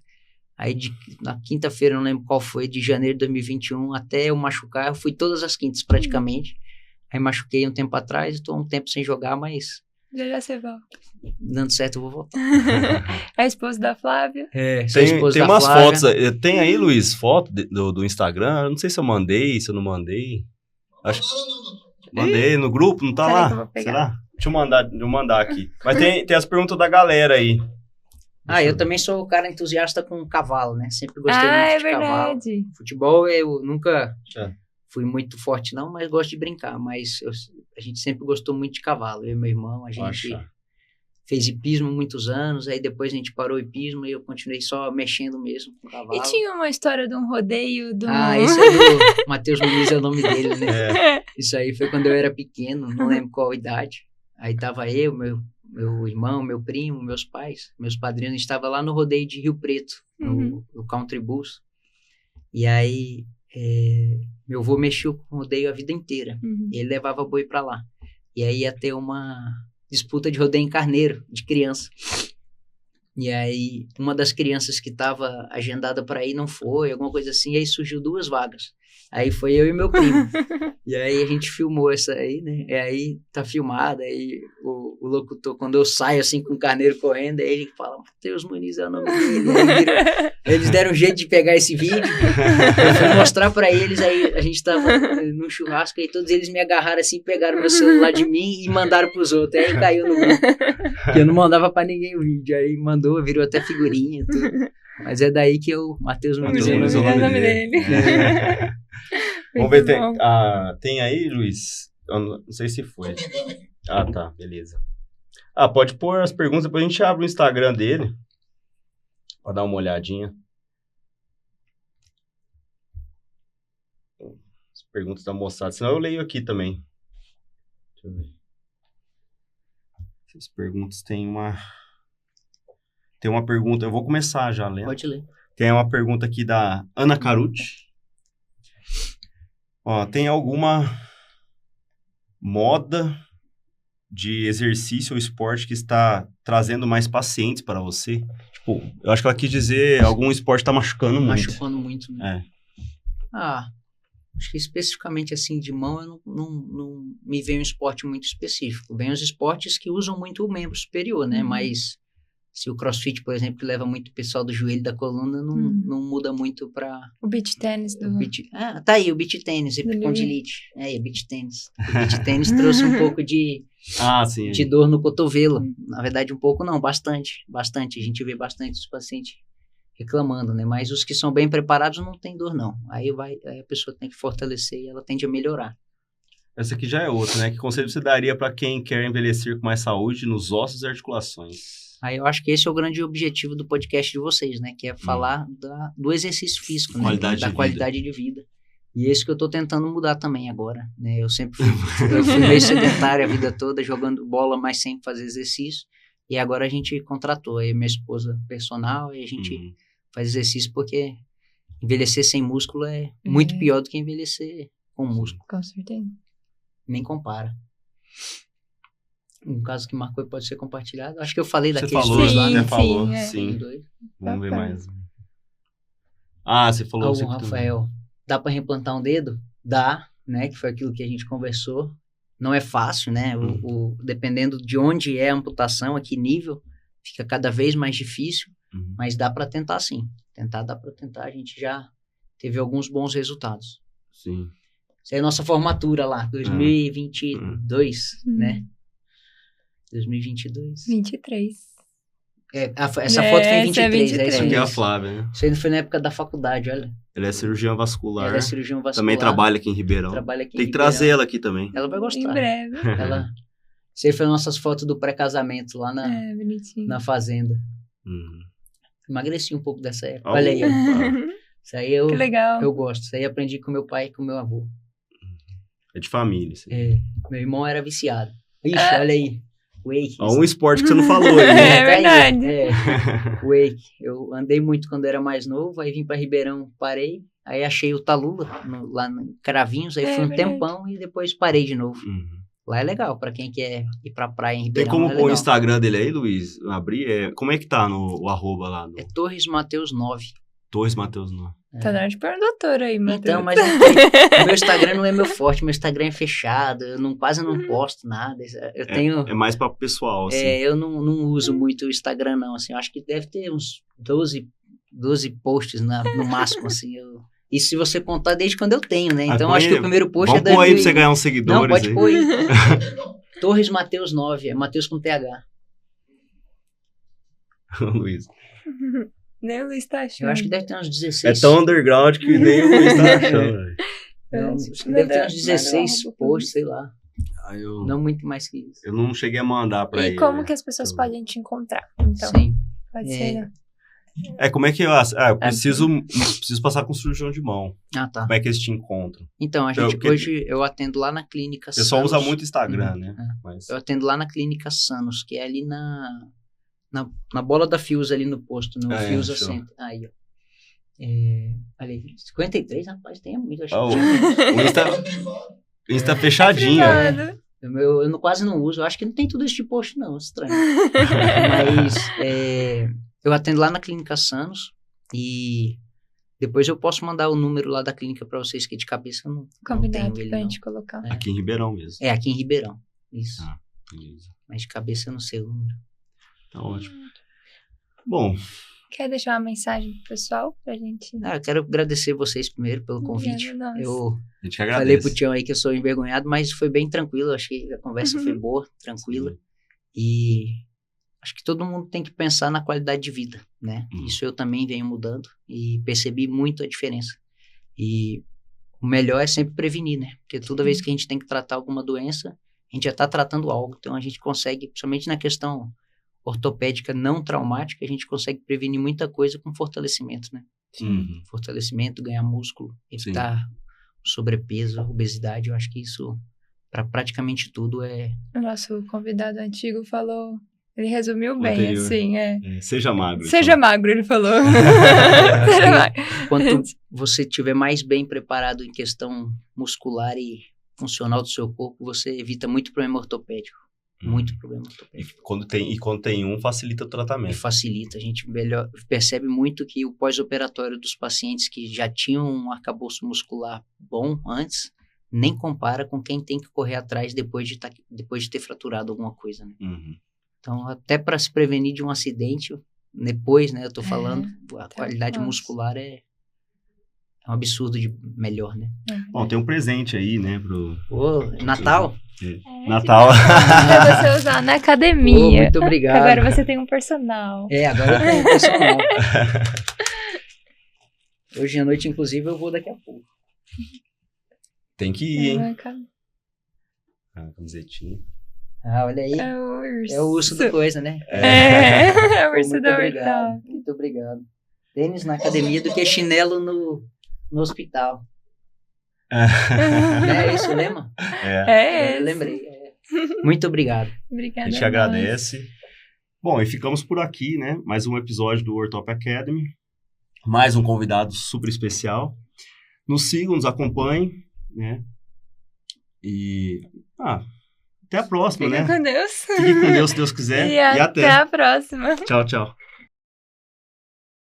Speaker 3: Aí, na quinta-feira, não lembro qual foi, de janeiro de 2021 até eu machucar, eu fui todas as quintas praticamente. Aí machuquei um tempo atrás, estou um tempo sem jogar, mas...
Speaker 2: Já você volta.
Speaker 3: Dando certo, eu vou voltar.
Speaker 2: É a esposa da Flávia?
Speaker 1: Tem umas fotos. Tem aí, Luiz, foto do Instagram? Eu não sei se eu mandei, se eu não mandei. Acho que... Mandei no grupo, não tá lá? Será? Deixa eu mandar aqui. Mas tem as perguntas da galera aí.
Speaker 3: Eu também sou o cara entusiasta com cavalo, né? Sempre gostei muito de cavalo. Futebol eu nunca fui muito forte não, mas gosto de brincar. Mas a gente sempre gostou muito de cavalo. Eu e meu irmão, a gente fez hipismo muitos anos, aí depois a gente parou o hipismo e eu continuei só mexendo mesmo com o cavalo.
Speaker 2: E tinha uma história de um rodeio do...
Speaker 3: Isso é do Matheus Muniz, é o nome dele, né? Isso aí foi quando eu era pequeno, não lembro qual idade. Aí tava eu, meu meu irmão, meu primo, meus pais, meus padrinhos, estavam lá no rodeio de Rio Preto, no Country Bulls. E aí, meu avô mexeu com o rodeio a vida inteira. E ele levava boi pra lá. E aí ia ter uma disputa de rodeio em carneiro, de criança. E aí, uma das crianças que estava agendada para ir não foi, alguma coisa assim, e aí surgiu 2 vagas. Aí foi eu e meu primo. E aí a gente filmou essa aí, né? E aí tá filmada, aí o locutor, quando eu saio assim com o carneiro correndo, aí ele fala, Matheus Muniz é o nome dele. Aí eles deram um jeito de pegar esse vídeo, eu fui mostrar pra eles, aí a gente tava num churrasco, aí todos eles me agarraram assim, pegaram meu celular de mim e mandaram pros outros. Aí caiu no grupo, que eu não mandava pra ninguém o vídeo. Aí mandou, virou até figurinha, tudo. Mas é daí que eu, Matheus Muniz é o nome dele.
Speaker 1: Vamos ver, tem aí, Luiz? Eu não sei se foi. Ah, tá, beleza. Pode pôr as perguntas, depois a gente abre o Instagram dele, pra dar uma olhadinha. As perguntas da moçada, senão eu leio aqui também. Deixa eu ver. Essas perguntas tem uma pergunta, eu vou começar já lendo.
Speaker 3: Pode ler.
Speaker 1: Tem uma pergunta aqui da Ana Carucci. Tem alguma moda de exercício ou esporte que está trazendo mais pacientes para você? Tipo, eu acho que ela quis dizer algum esporte está machucando muito.
Speaker 3: Machucando muito, né? Acho que especificamente assim de mão eu não me vem um esporte muito específico. Vem os esportes que usam muito o membro superior, né? Mas se o crossfit, por exemplo, que leva muito o pessoal do joelho da coluna, não muda muito para...
Speaker 2: O beach tênis do...
Speaker 3: tá aí, o beach tênis, epicondilite. O beach tênis. O beach tênis trouxe um pouco de dor no cotovelo. Na verdade, um pouco não, bastante. A gente vê bastante os pacientes reclamando, né? Mas os que são bem preparados não tem dor, não. Aí a pessoa tem que fortalecer e ela tende a melhorar.
Speaker 1: Essa aqui já é outra, né? Que conselho você daria para quem quer envelhecer com mais saúde nos ossos e articulações?
Speaker 3: Aí eu acho que esse é o grande objetivo do podcast de vocês, né? Que é falar do exercício físico, né? Da qualidade de vida. E esse que eu tô tentando mudar também agora, né? Eu sempre fui meio sedentário a vida toda, jogando bola, mas sem fazer exercício. E agora a gente contratou aí minha esposa personal e a gente faz exercício porque envelhecer sem músculo é muito pior do que envelhecer com músculo.
Speaker 2: Com certeza.
Speaker 3: Nem compara. Um caso que marcou e pode ser compartilhado. Acho que eu falei daqueles
Speaker 1: dois
Speaker 3: lá, né?
Speaker 1: Sim. Vamos ver mais. Você falou...
Speaker 3: O Rafael, dá para reimplantar um dedo? Dá, né? Que foi aquilo que a gente conversou. Não é fácil, né? Dependendo de onde é a amputação, a que nível, fica cada vez mais difícil. Mas dá para tentar, sim. Dá para tentar. A gente já teve alguns bons resultados.
Speaker 1: Sim.
Speaker 3: Isso aí é a nossa formatura lá, 2022, né? 2022.
Speaker 2: 23.
Speaker 3: Essa foto foi em 23.
Speaker 1: Isso aqui é a Flávia, né?
Speaker 3: Isso aí foi na época da faculdade, olha.
Speaker 1: Ela é cirurgiã vascular.
Speaker 3: Ela é cirurgiã vascular.
Speaker 1: Também trabalha aqui em Ribeirão. Tem que trazer ela aqui também.
Speaker 3: Ela vai gostar.
Speaker 2: Em breve.
Speaker 3: Isso aí foi nossas fotos do pré-casamento lá na fazenda. Emagreci um pouco dessa época. Olha aí. Isso aí
Speaker 2: que legal.
Speaker 3: Eu gosto. Isso aí aprendi com meu pai e com meu avô.
Speaker 1: É de família. Isso aí.
Speaker 3: Meu irmão era viciado. Ixi, olha aí. Wake.
Speaker 1: Um esporte que você não falou aí, né?
Speaker 2: É verdade.
Speaker 3: Wake. Eu andei muito quando era mais novo, aí vim pra Ribeirão, parei, aí achei o Talula, lá em Cravinhos, aí fui um tempão e depois parei de novo. Lá é legal, pra quem quer ir pra praia em Ribeirão.
Speaker 1: Tem como pôr o Instagram dele aí, Luiz? Abrir? Como é que tá o arroba lá?
Speaker 3: É Torres Mateus 9.
Speaker 1: Torres Mateus 9.
Speaker 2: Tá na hora de pôr o doutor aí, Matheus.
Speaker 3: Então, mas o meu Instagram não é meu forte, meu Instagram é fechado, eu quase não posto nada. Eu tenho...
Speaker 1: É mais pra pessoal, assim.
Speaker 3: Eu não uso muito o Instagram, não, assim, eu acho que deve ter uns 12 posts no máximo, assim, E se você contar desde quando eu tenho, né? Então, acho que o primeiro post
Speaker 1: Vamos pôr aí pra você ganhar uns seguidores.
Speaker 3: Não, pode pôr aí. Torres Mateus 9, é Mateus com TH.
Speaker 1: Luiz.
Speaker 2: Nem o Luiz tá achando.
Speaker 3: Eu acho que deve ter uns 16.
Speaker 1: É tão underground que nem o Luiz tá achando.
Speaker 3: Acho que deve ter uns 16 posts, sei lá. Não muito mais que isso.
Speaker 1: Eu não cheguei a mandar pra ele.
Speaker 2: E como que as pessoas podem te encontrar? Então,
Speaker 3: sim.
Speaker 2: Pode ser, né?
Speaker 1: Como é que eu preciso passar com o cirurgião de mão.
Speaker 3: Ah, tá.
Speaker 1: Como é que eles te encontram?
Speaker 3: Então, hoje eu atendo lá na clínica
Speaker 1: Sanos. O pessoal usa muito Instagram, né?
Speaker 3: Mas... Eu atendo lá na clínica Sanos, que é ali na bola da Fios, ali no posto, no Fios Center. Aí, ó. Ali, 53, rapaz, tem muito.
Speaker 1: O Insta fechadinho.
Speaker 3: Eu quase não uso. Eu acho que não tem tudo esse post, não. Estranho. Mas eu atendo lá na clínica Sanos e depois eu posso mandar o número lá da clínica para vocês, que de cabeça eu não tenho ele,
Speaker 2: pra
Speaker 3: não.
Speaker 2: gente colocar.
Speaker 1: Aqui em Ribeirão mesmo.
Speaker 3: Aqui em Ribeirão. Isso.
Speaker 1: Beleza.
Speaker 3: Mas de cabeça eu não sei o número.
Speaker 1: Tá ótimo. Bom...
Speaker 2: Quer deixar uma mensagem pro pessoal pra gente?
Speaker 3: Eu quero agradecer vocês primeiro pelo convite. Eu falei pro Tião aí que eu sou envergonhado, mas foi bem tranquilo. Eu achei que a conversa foi boa, tranquila. Sim. E acho que todo mundo tem que pensar na qualidade de vida, né? Isso eu também venho mudando e percebi muito a diferença. E o melhor é sempre prevenir, né? Porque toda vez que a gente tem que tratar alguma doença, a gente já tá tratando algo. Então a gente consegue, principalmente na questão ortopédica não traumática, a gente consegue prevenir muita coisa com fortalecimento, né? Fortalecimento, ganhar músculo, evitar sobrepeso, obesidade. Eu acho que isso, para praticamente tudo,
Speaker 2: O nosso convidado antigo falou, ele resumiu bem, assim,
Speaker 1: Seja magro.
Speaker 2: Seja magro, ele falou.
Speaker 3: Quanto você estiver mais bem preparado em questão muscular e funcional do seu corpo, você evita muito problema ortopédico. Muito problema ortopédico.
Speaker 1: E quando tem um, facilita o tratamento.
Speaker 3: E facilita. A gente percebe muito que o pós-operatório dos pacientes que já tinham um arcabouço muscular bom antes, nem compara com quem tem que correr atrás depois de ter fraturado alguma coisa, né? Então, até para se prevenir de um acidente, depois, né, eu tô falando, a qualidade muscular é um absurdo de melhor, né?
Speaker 1: Bom, tem um presente aí, né,
Speaker 3: Natal?
Speaker 1: Natal.
Speaker 2: Pra você usar na academia.
Speaker 3: Muito obrigado.
Speaker 2: Agora você tem um personal.
Speaker 3: Agora eu tenho um personal. Hoje à noite, inclusive, eu vou daqui a pouco.
Speaker 1: Tem que ir, hein? Camisetinha.
Speaker 3: Olha aí.
Speaker 2: É o urso.
Speaker 3: É o urso do coisa, né?
Speaker 2: É o urso da
Speaker 3: Hortal. Muito obrigado. Tênis na academia do que chinelo no hospital. É esse o lema? Eu lembrei. Muito obrigado.
Speaker 2: Obrigada.
Speaker 1: A gente agradece. Bom, e ficamos por aqui, né? Mais um episódio do Ortop Academy. Mais um convidado super especial. Nos sigam, nos acompanhem, né? E... até a próxima, né?
Speaker 2: Fique com Deus.
Speaker 1: Fique com Deus, se Deus quiser.
Speaker 2: E até a próxima.
Speaker 1: Tchau, tchau.